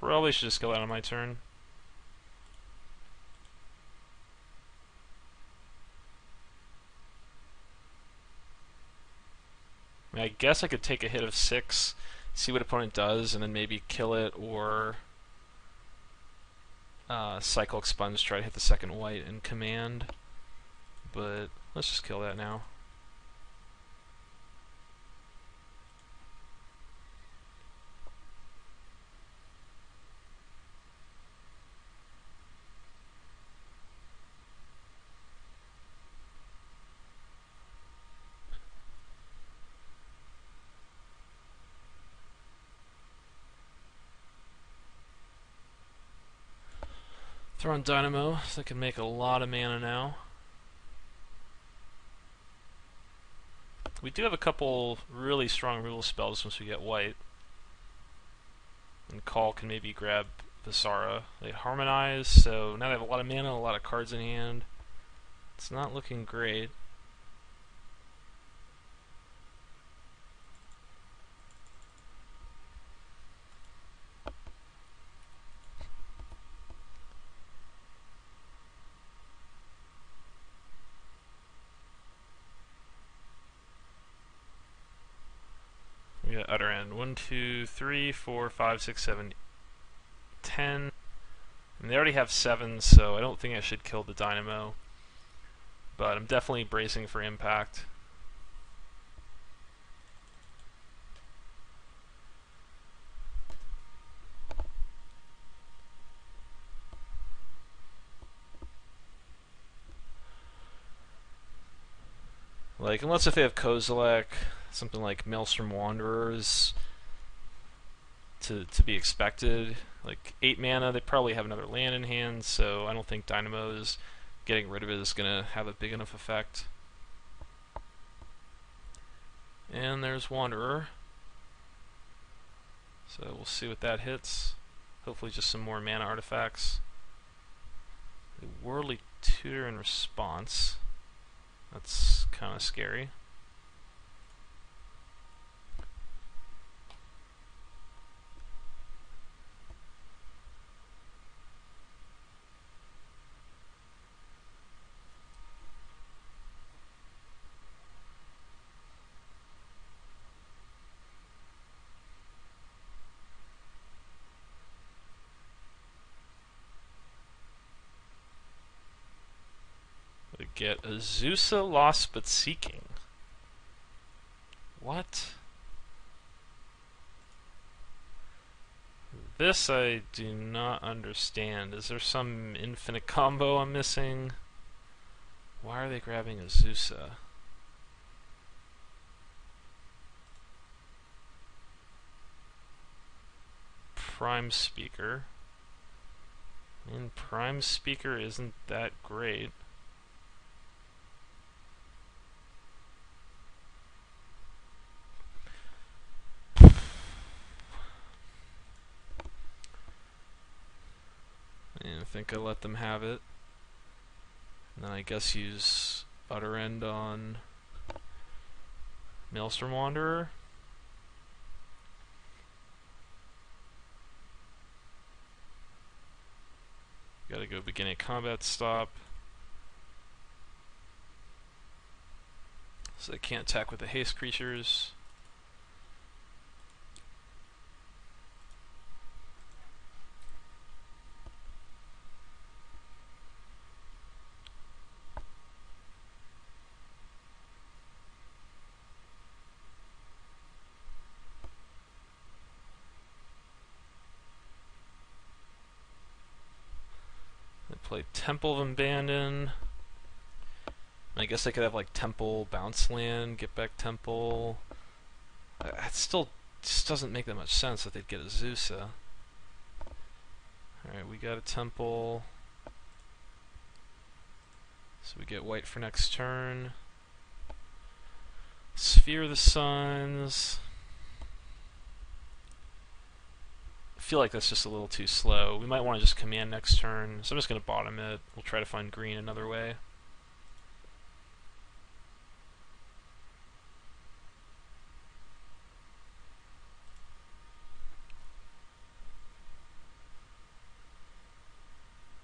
Probably should just go out on my turn. I mean, I guess I could take a hit of 6, see what opponent does, and then maybe kill it, or cycle Expunge, try to hit the second white and command. But let's just kill that now. Throw on Dynamo, so I can make a lot of mana now. We do have a couple really strong rule spells once we get white. And Call can maybe grab Visara. They harmonize, so now they have a lot of mana, a lot of cards in hand. It's not looking great. We got utter end. 1, 2, 3, 4, 5, 6, 7, 10. And they already have 7, so I don't think I should kill the Dynamo. But I'm definitely bracing for impact. Like, unless if they have Kozilek, something like Maelstrom Wanderers to be expected. Like 8 mana, they probably have another land in hand, so I don't think Dynamo's getting rid of it is going to have a big enough effect. And there's Wanderer. So we'll see what that hits. Hopefully just some more mana artifacts. The Worldly Tutor in response. That's kind of scary. We get Azusa Lost But Seeking. What? This I do not understand. Is there some infinite combo I'm missing? Why are they grabbing Azusa? Prime Speaker. I mean, Prime Speaker isn't that great. I think I let them have it. And then I guess use Utter End on Maelstrom Wanderer. Gotta go beginning combat stop. So they can't attack with the haste creatures. Play Temple of Abandon. I guess I could have like Temple, Bounce Land, get back Temple. It still just doesn't make that much sense that they'd get Azusa. Alright, we got a Temple. So we get white for next turn. Sphere of the Suns. I feel like that's just a little too slow. We might want to just command next turn, so I'm just going to bottom it. We'll try to find green another way.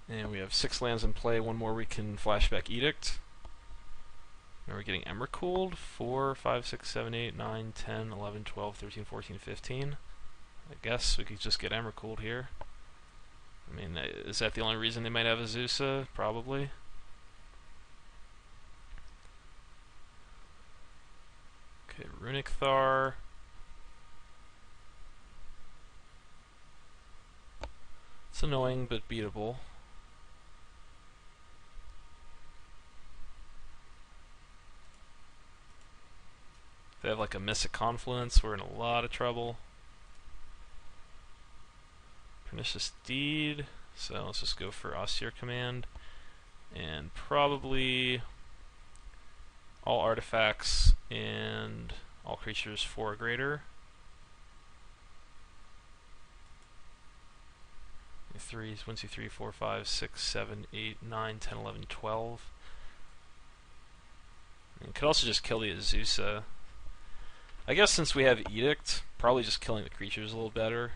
And we have 6 lands in play, one more we can flashback Edict. Now we're getting Emrakul. 4, 5, 6, 7, 8, 9, 10, 11, 12, 13, 14, 15. I guess we could just get Emrakul here. I mean, is that the only reason they might have Azusa? Probably. Okay, Runic Thar. It's annoying, but beatable. If they have like a Mystic Confluence, we're in a lot of trouble. Pernicious Deed, so let's just go for Austere Command, and probably all artifacts and all creatures 4 or greater. 3, 1, 2, 3, 4, 5, 6, 7, 8, 9, 10, 11, 12. And could also just kill the Azusa. I guess since we have Edict, probably just killing the creatures a little better.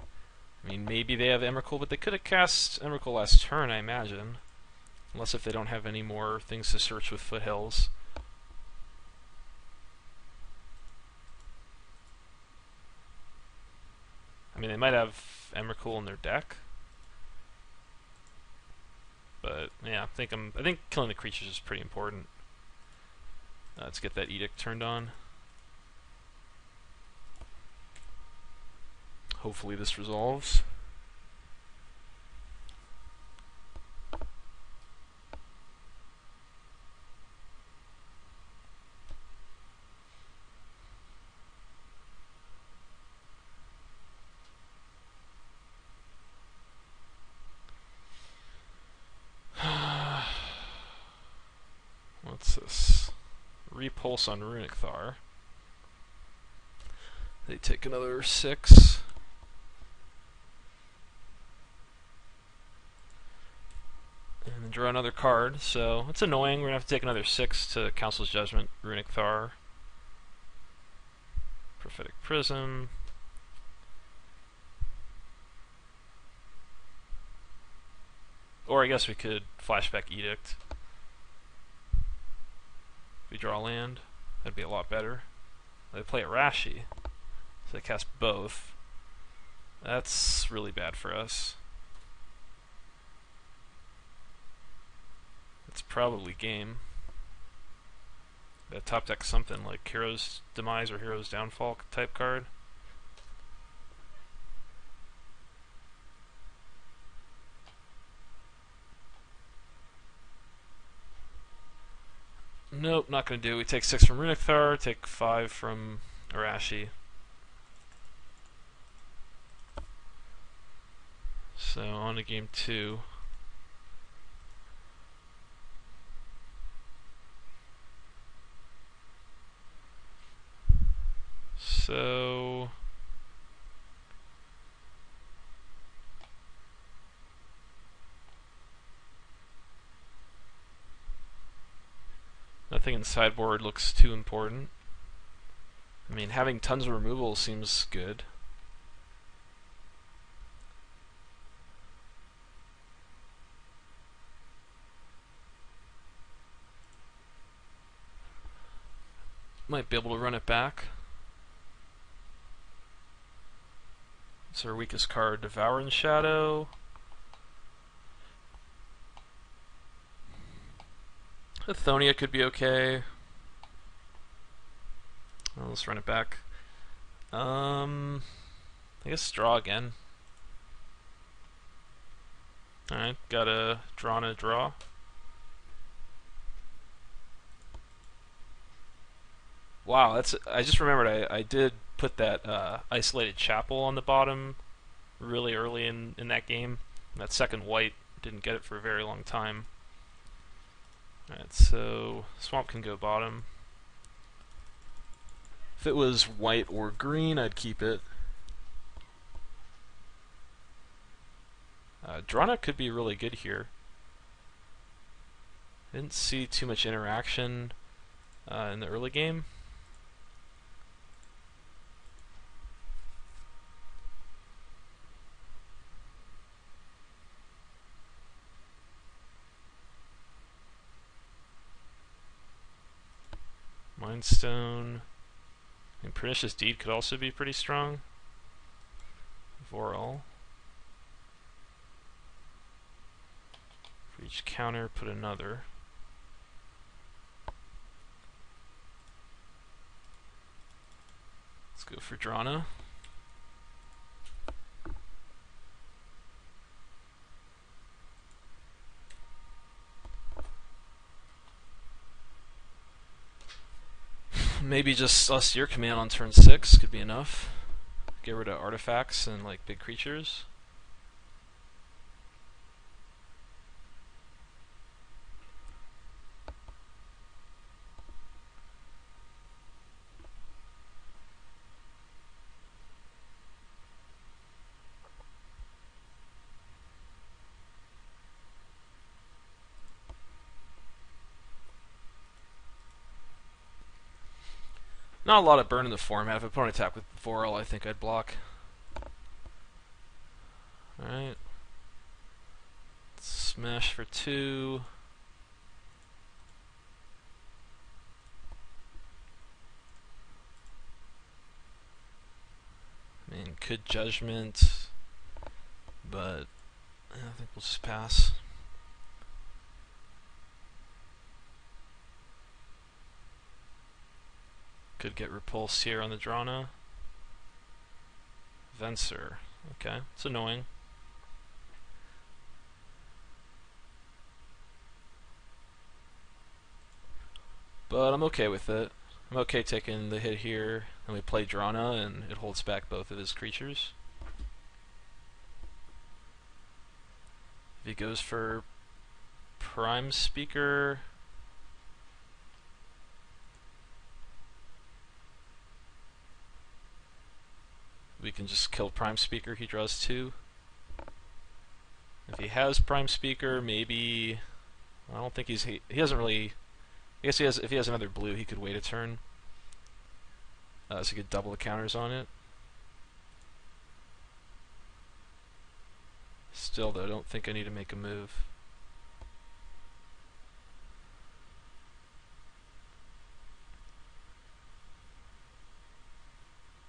I mean, maybe they have Emrakul, but they could have cast Emrakul last turn, I imagine. Unless if they don't have any more things to search with Foothills. I mean, they might have Emrakul in their deck. But yeah, I think killing the creatures is pretty important. Let's get that Edict turned on. Hopefully this resolves. What's this? Repulse on Runic Thar. They take another 6. And then draw another card, so it's annoying. We're going to have to take another 6 to Council's Judgment, Runic Thar. Prophetic Prism. Or I guess we could flashback Edict. If we draw land, that'd be a lot better. They play a Rashi, so they cast both. That's really bad for us. It's probably game. That top deck something like Hero's Demise or Hero's Downfall type card. Nope, not going to do. We take 6 from Runic Thar, take 5 from Arashi. So on to game 2. So nothing in sideboard looks too important. I mean, having tons of removal seems good. Might be able to run it back. It's our weakest card, Devouring Shadow. Athonia could be okay. Well, let's run it back. I guess draw again. Alright, got a draw and a draw. Wow, that's. I just remembered I did put that isolated chapel on the bottom really early in that game. That second white, didn't get it for a very long time. Alright, so Swamp can go bottom. If it was white or green, I'd keep it. Drana could be really good here. Didn't see too much interaction in the early game. Mindstone. And Pernicious Deed could also be pretty strong. Voral. For each counter, put another. Let's go for Drana. Maybe just Austere Command on turn 6 could be enough. Get rid of artifacts and like big creatures. Not a lot of burn in the format. If opponent attack with Vorel, I think I'd block. Alright. Smash for 2. I mean, could Judgment, but I think we'll just pass. Could get Repulse here on the Drana. Venser. Okay, it's annoying. But I'm okay with it. I'm okay taking the hit here, and we play Drana, and it holds back both of his creatures. If he goes for Prime Speaker, we can just kill Prime Speaker, he draws 2. If he has Prime Speaker, maybe... I don't think he hasn't really... I guess if he has another blue, he could wait a turn. So he could double the counters on it. Still, though, I don't think I need to make a move.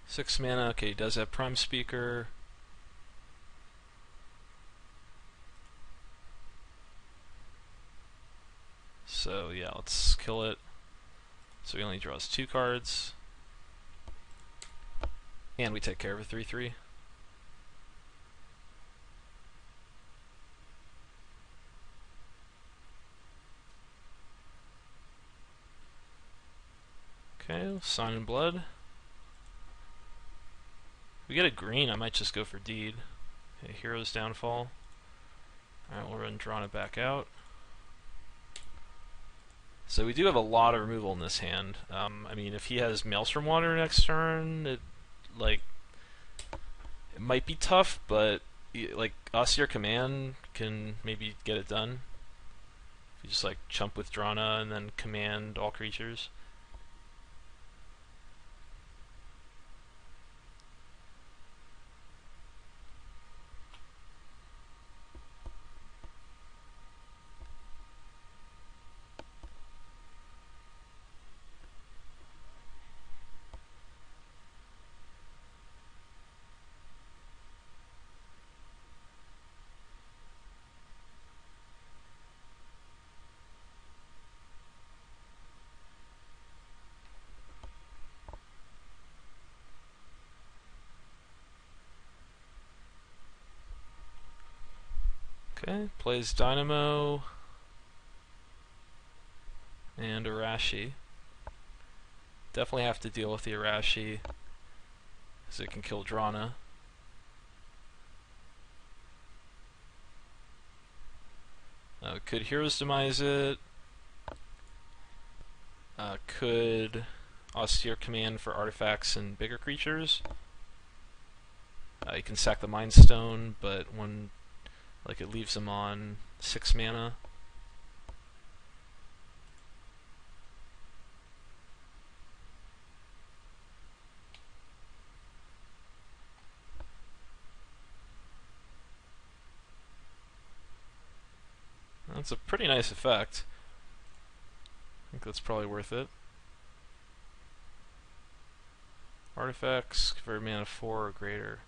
Six mana, okay, he does have Prime Speaker. So yeah, let's kill it. So he only draws 2 cards. And we take care of a 3/3. Okay, Sign in Blood. If we get a green, I might just go for Deed. Okay, Hero's Downfall. Alright, we'll run Drana back out. So we do have a lot of removal in this hand. I mean, if he has Maelstrom Water next turn, it might be tough, but like Austere Command can maybe get it done. If you just like chump with Drana and then command all creatures. Okay, plays Dynamo and Arashi. Definitely have to deal with the Arashi, because it can kill Drana. Could Hero's Demise it. Could Austere Command for artifacts and bigger creatures. You can sack the Mind Stone, but when it leaves him on 6 mana. That's a pretty nice effect. I think that's probably worth it. Artifacts, convert mana 4 or greater.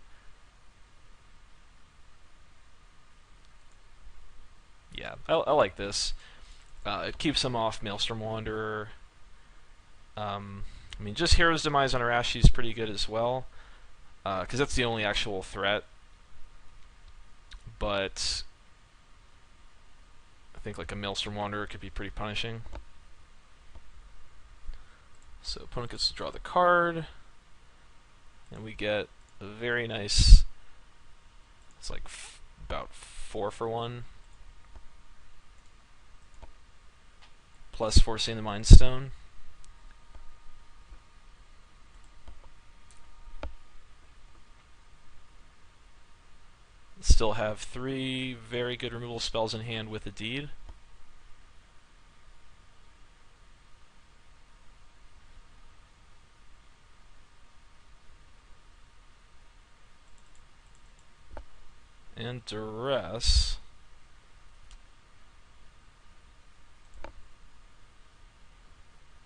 Yeah, I like this. It keeps him off Maelstrom Wanderer. I mean, just Hero's Demise on Arashi is pretty good as well, because that's the only actual threat. But I think like a Maelstrom Wanderer could be pretty punishing. So opponent gets to draw the card, and we get a very nice. It's like about 4 for 1. Plus forcing the Mind Stone. Still have 3 very good removal spells in hand with a Deed. duress.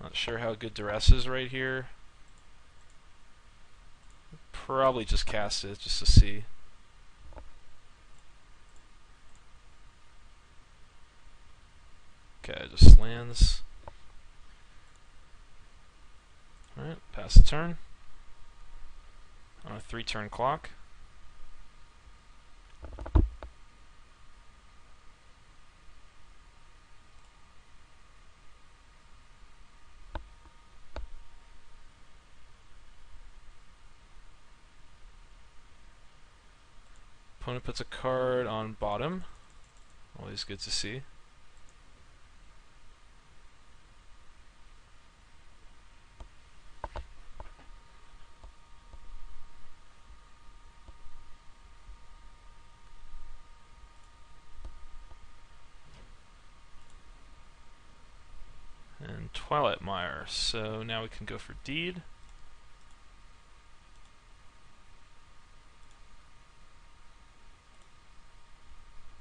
Not sure how good duress is right here. Probably just cast it just to see. Okay, it just lands. Alright, pass the turn. On a 3-turn clock. Opponent puts a card on bottom. Always good to see. And Twilight Mire. So now we can go for Deed.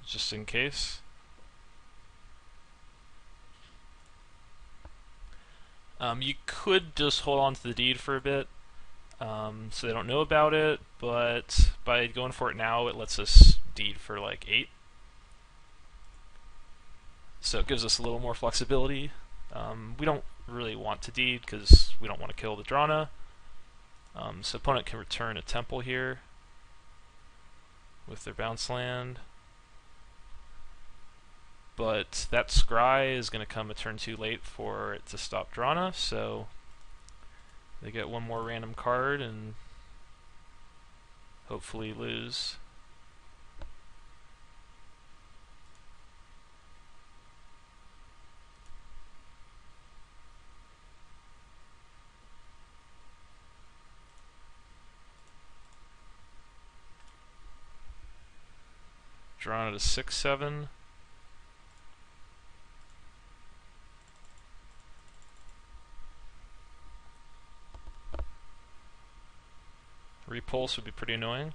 Just in case. You could just hold on to the Deed for a bit, so they don't know about it, but by going for it now, it lets us Deed for like 8. So it gives us a little more flexibility. We don't really want to Deed because we don't want to kill the Drana. So opponent can return a Temple here with their bounce land. But that Scry is going to come a turn too late for it to stop Drana, so they get one more random card and hopefully lose. Drana to 6/7. Repulse would be pretty annoying.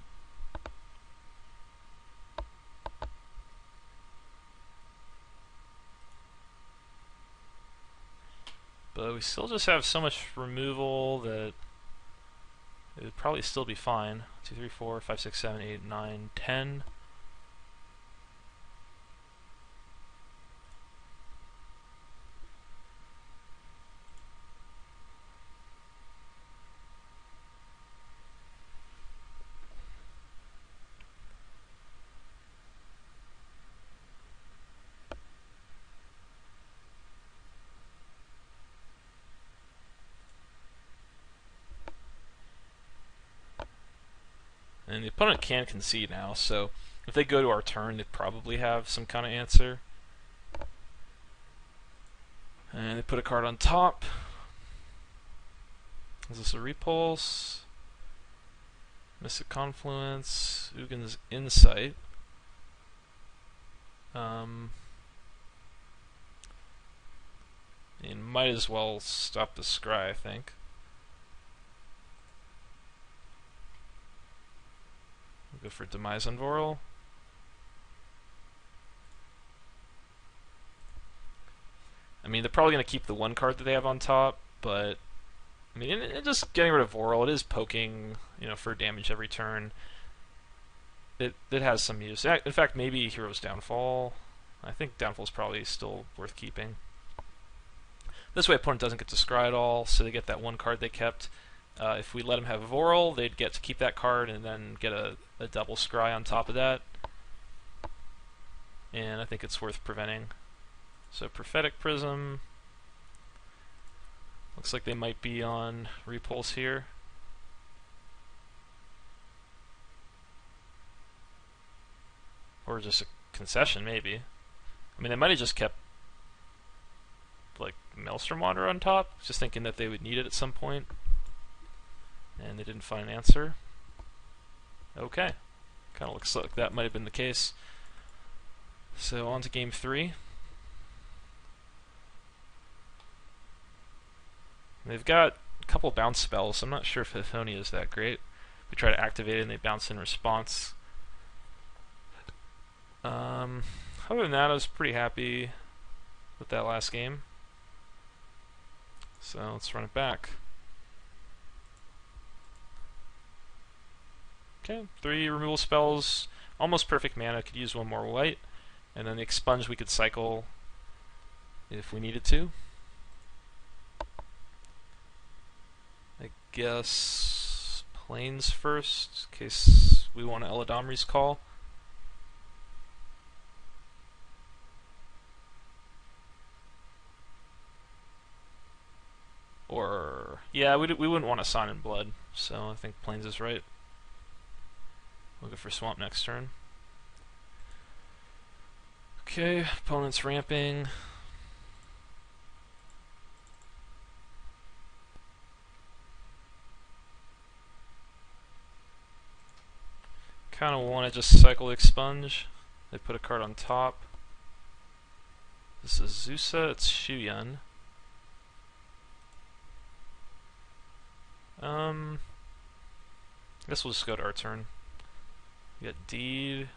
But we still just have so much removal that it would probably still be fine. 2, 3, 4, 5, 6, 7, 8, 9, 10. And the opponent can concede now, so if they go to our turn, they probably have some kind of answer. And they put a card on top. Is this a repulse? Mystic Confluence, Ugin's Insight. You might as well stop the Scry, I think. We'll go for Demise on Voral. I mean, they're probably going to keep the one card that they have on top, but I mean, just getting rid of Voral, it is poking, for damage every turn. It has some use. In fact, maybe Hero's Downfall. I think Downfall is probably still worth keeping. This way, opponent doesn't get to scry at all, so they get that one card they kept. If we let them have Voral, they'd get to keep that card and then get a double scry on top of that. And I think it's worth preventing. So Prophetic Prism. Looks like they might be on Repulse here. Or just a concession, maybe. I mean, they might have just kept like Maelstrom Wanderer on top, just thinking that they would need it at some point. And they didn't find an answer. Okay. Kind of looks like that might have been the case. So on to game 3. They've got a couple bounce spells, so I'm not sure if Hiphonia is that great. We try to activate it and they bounce in response. Other than that, I was pretty happy with that last game. So let's run it back. Okay, 3 removal spells, almost perfect mana, could use 1 more white, and then the expunge we could cycle if we needed to. I guess plains first, in case we want to Eladamri's Call. Or, yeah, we wouldn't want to Sign in Blood, so I think plains is right. We'll go for Swamp next turn. Okay, opponent's ramping. Kind of want to just cycle the expunge. They put a card on top. This is Zusa, it's Shuyan. I guess we'll just go to our turn. We got Deed.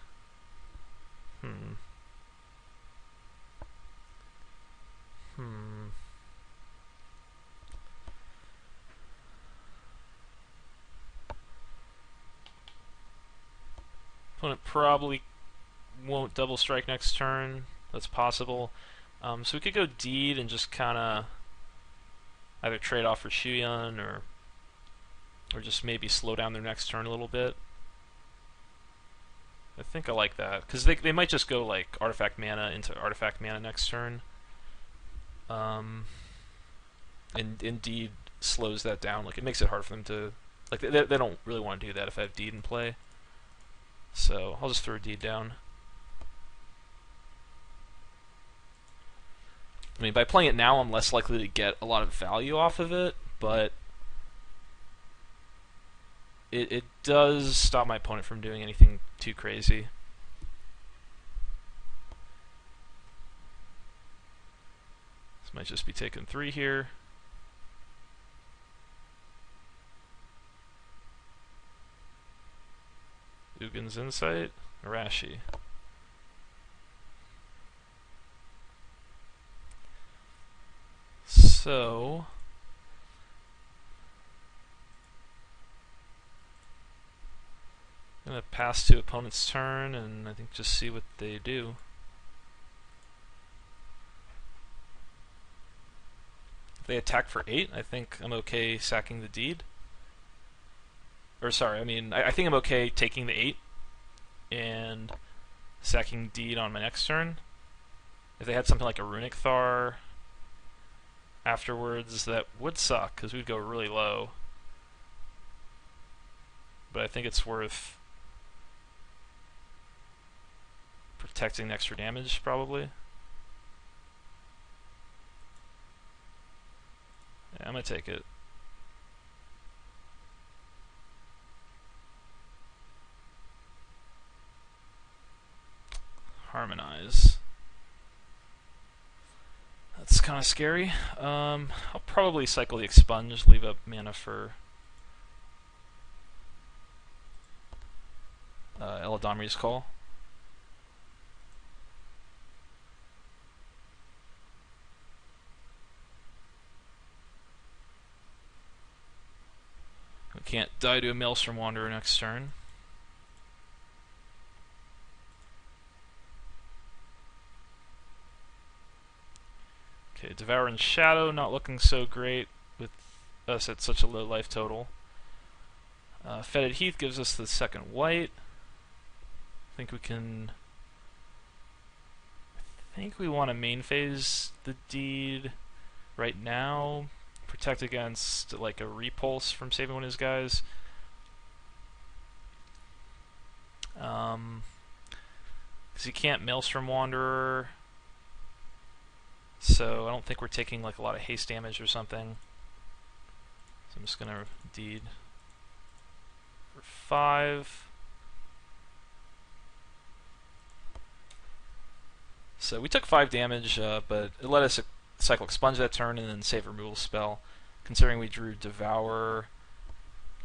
Opponent probably won't double strike next turn. That's possible. So we could go Deed and just kind of either trade off for Shuyan or just maybe slow down their next turn a little bit. I think I like that, because they might just go like artifact mana into artifact mana next turn. And Deed slows that down. Like, it makes it hard for them to, like, they don't really want to do that if I have Deed in play. So I'll just throw Deed down. I mean, by playing it now, I'm less likely to get a lot of value off of it, but it does stop my opponent from doing anything too crazy. This might just be taking 3 here. Ugin's Insight, Arashi. So I'm going to pass to opponent's turn and I think just see what they do. If they attack for 8, I think I'm okay sacking the Deed. Or sorry, I mean, I think I'm okay taking the 8 and sacking Deed on my next turn. If they had something like a Runic Thar afterwards, that would suck, because we'd go really low. But I think it's worth protecting the extra damage, probably. Yeah, I'm gonna take it. Harmonize. That's kind of scary. I'll probably cycle the expunge, leave up mana for Eladamri's Call. We can't die to a Maelstrom Wanderer next turn. Okay, Devouring Shadow not looking so great with us at such a low life total. Fetid Heath gives us the second white. I think we want to main phase the Deed right now. Protect against like a repulse from saving one of his guys. Because he can't Maelstrom Wanderer. So I don't think we're taking like a lot of haste damage or something. So I'm just gonna Deed for 5. So we took 5 damage, but it let us cycle Expunge that turn and then save removal spell. Considering we drew Devour,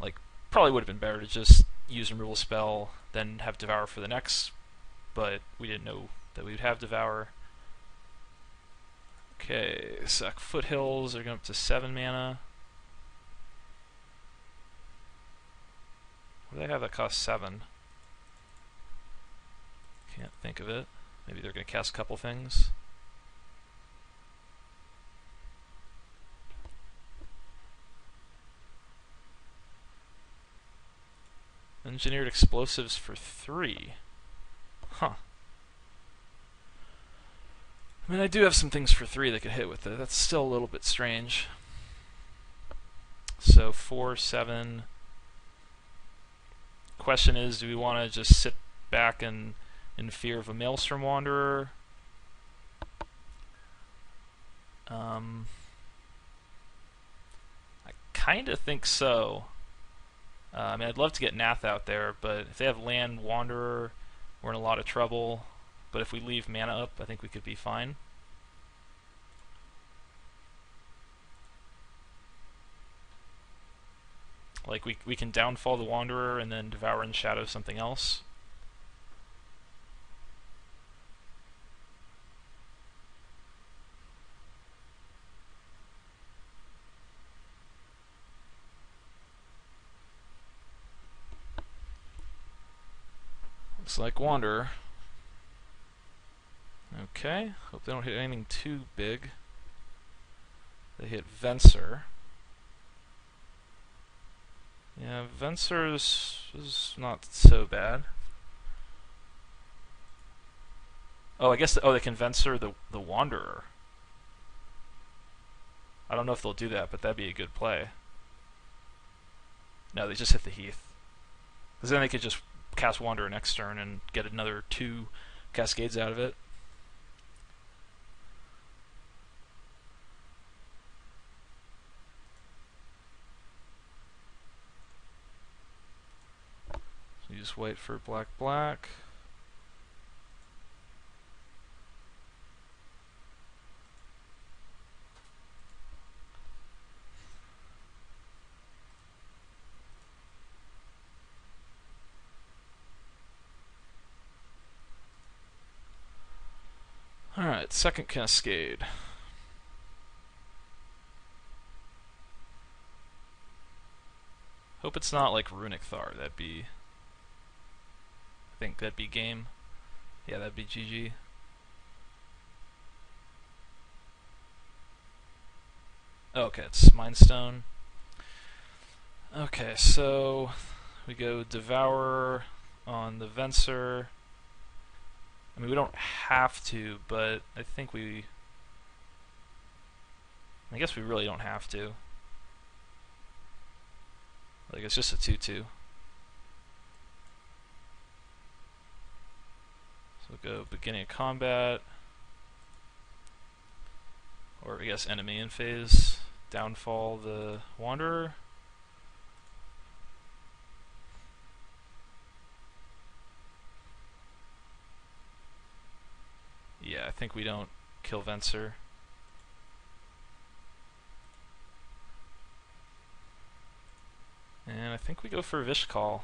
like, probably would have been better to just use removal spell, then have Devour for the next but we didn't know that we would have Devour. Okay, Sack Foothills are going up to 7 mana. What do they have that costs 7? Can't think of it. Maybe they're going to cast a couple things. Engineered explosives for 3. Huh. I mean, I do have some things for 3 that could hit with it. That's still a little bit strange. So 4, 7. Question is, do we want to just sit back and in fear of a Maelstrom Wanderer? I kind of think so. I mean, I'd love to get Nath out there, but if they have Land Wanderer, we're in a lot of trouble. But if we leave mana up, I think we could be fine. Like, we can downfall the Wanderer and then Devour and Shadow something else. Looks like Wanderer. Okay, hope they don't hit anything too big. They hit Venser. Yeah, Venser is not so bad. Oh, I guess they can Venser the Wanderer. I don't know if they'll do that, but that'd be a good play. No, they just hit the Heath. Because then they could just cast Wanderer next turn and get another 2 Cascades out of it. So use white for black, black. Alright, second Cascade. Hope it's not like Runic Thar. That'd be... I think that'd be game. Yeah, that'd be GG. Okay, it's Mind Stone. Okay, so we go Devour on the Venser. I mean, we don't have to, but I think I guess we really don't have to. Like, it's just a 2/2. So we'll go beginning of combat. Or I guess enemy in phase. Downfall the Wanderer. Yeah, I think we don't kill Venser. And I think we go for Vishkal.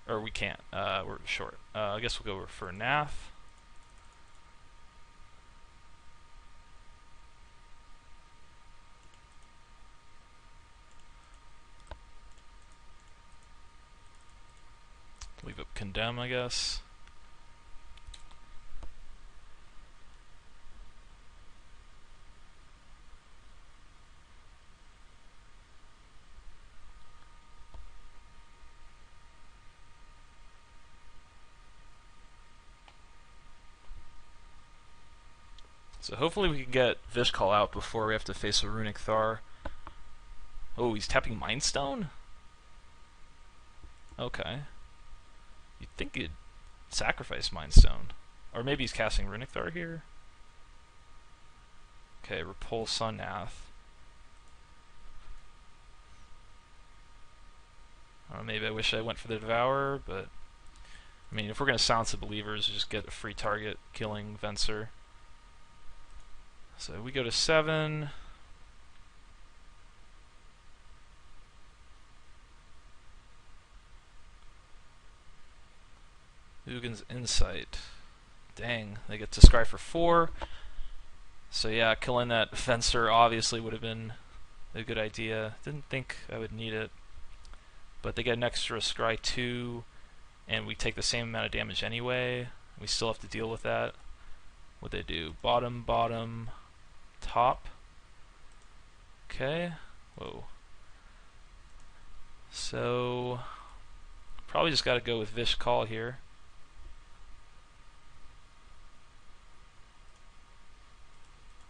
Or we can't. We're short. I guess we'll go for Nath. Leave up Condemn, I guess. So hopefully we can get Vishkal out before we have to face a Runic Thar. Oh, he's tapping Mind Stone? Okay. You'd think he'd sacrifice Mind Stone. Or maybe he's casting Runic Thar here? Okay, Repulse on Nath. Maybe I wish I went for the Devourer, but... I mean, if we're going to silence the Believers, just get a free target killing Venser. So we go to 7. Ugin's Insight. Dang, they get to scry for 4. So yeah, killing that fencer obviously would have been a good idea. Didn't think I would need it. But they get an extra scry 2, and we take the same amount of damage anyway. We still have to deal with that. What they do? Bottom, bottom, top. Okay. Whoa. So probably just got to go with Vish Call here.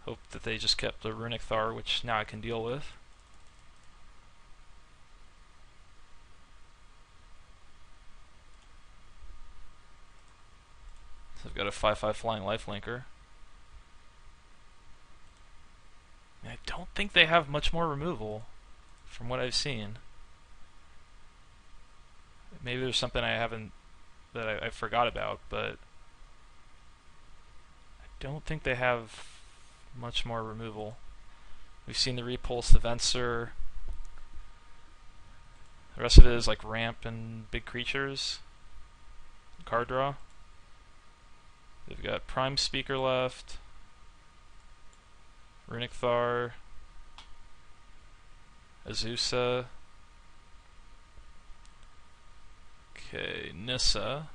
Hope that they just kept the Runic Thar, which now I can deal with. So I've got a 5/5 flying lifelinker. I don't think they have much more removal from what I've seen. Maybe there's something I haven't, that I forgot about, but I don't think they have much more removal. We've seen the Repulse, the Venser. The rest of it is like ramp and big creatures. Card draw. They've got Prime Speaker left. Runic Thar. Azusa. Okay, Nissa.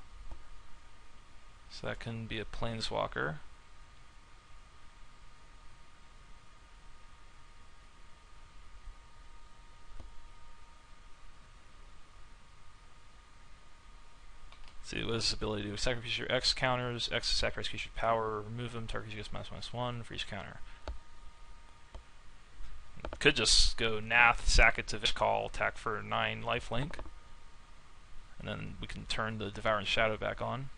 So that can be a Planeswalker. Let's see what his ability to do. Sacrifice your X counters, X sacrifice creature power, remove them, target creature gets -1/-1 for each counter. Could just go Nath, sack it to Vish Call, attack for 9 lifelink. And then we can turn the Devouring Shadow back on.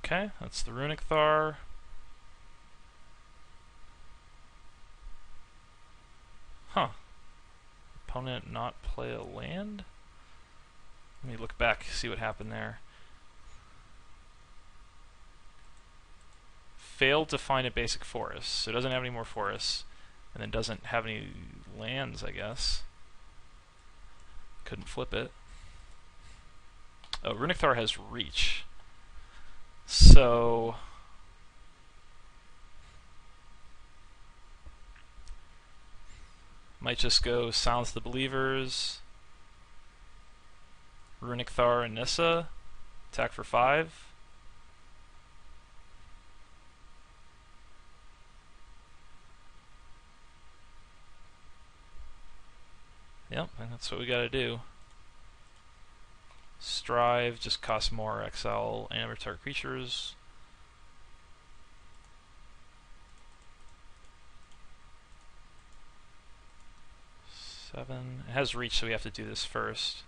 Okay, that's the Runic Thar. Huh. Opponent not play a land? Let me look back, see what happened there. Failed to find a basic forest, so it doesn't have any more forests, and then doesn't have any lands, I guess. Couldn't flip it. Oh, Runic Thar has reach. So might just go Silence the Believers, Runic Thar and Nissa, attack for 5. Yep, and that's what we gotta do. Strive just costs more, exile and target creatures. It has reach, so we have to do this first.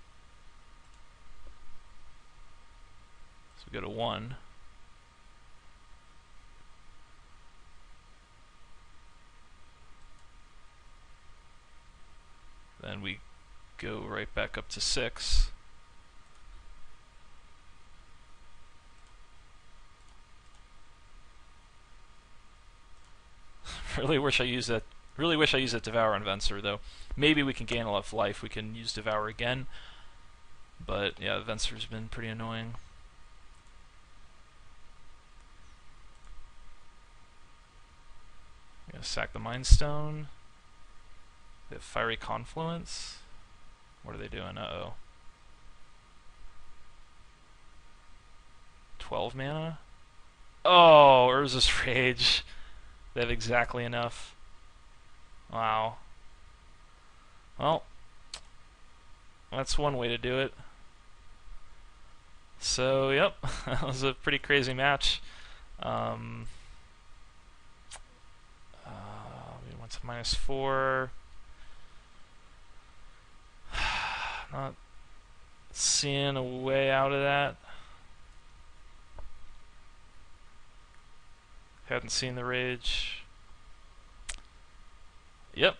So we go to 1. Then we go right back up to 6. Really wish I used that Devour on Venser, though. Maybe we can gain a lot of life. We can use Devour again. But yeah, Venser's been pretty annoying. I'm gonna sack the Mind Stone. They have Fiery Confluence. What are they doing? Uh-oh. 12 mana? Oh, Urza's Rage. They have exactly enough. Wow. Well, that's one way to do it. So, yep, that was a pretty crazy match. We went to -4. Not seeing a way out of that. Hadn't seen the Rage. Yep.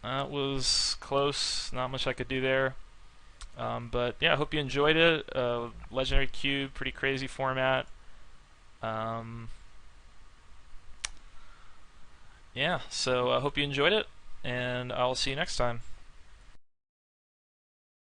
That was close. Not much I could do there. But yeah, I hope you enjoyed it. Legendary Cube, pretty crazy format. Yeah, so I hope you enjoyed it. and I'll see you next time.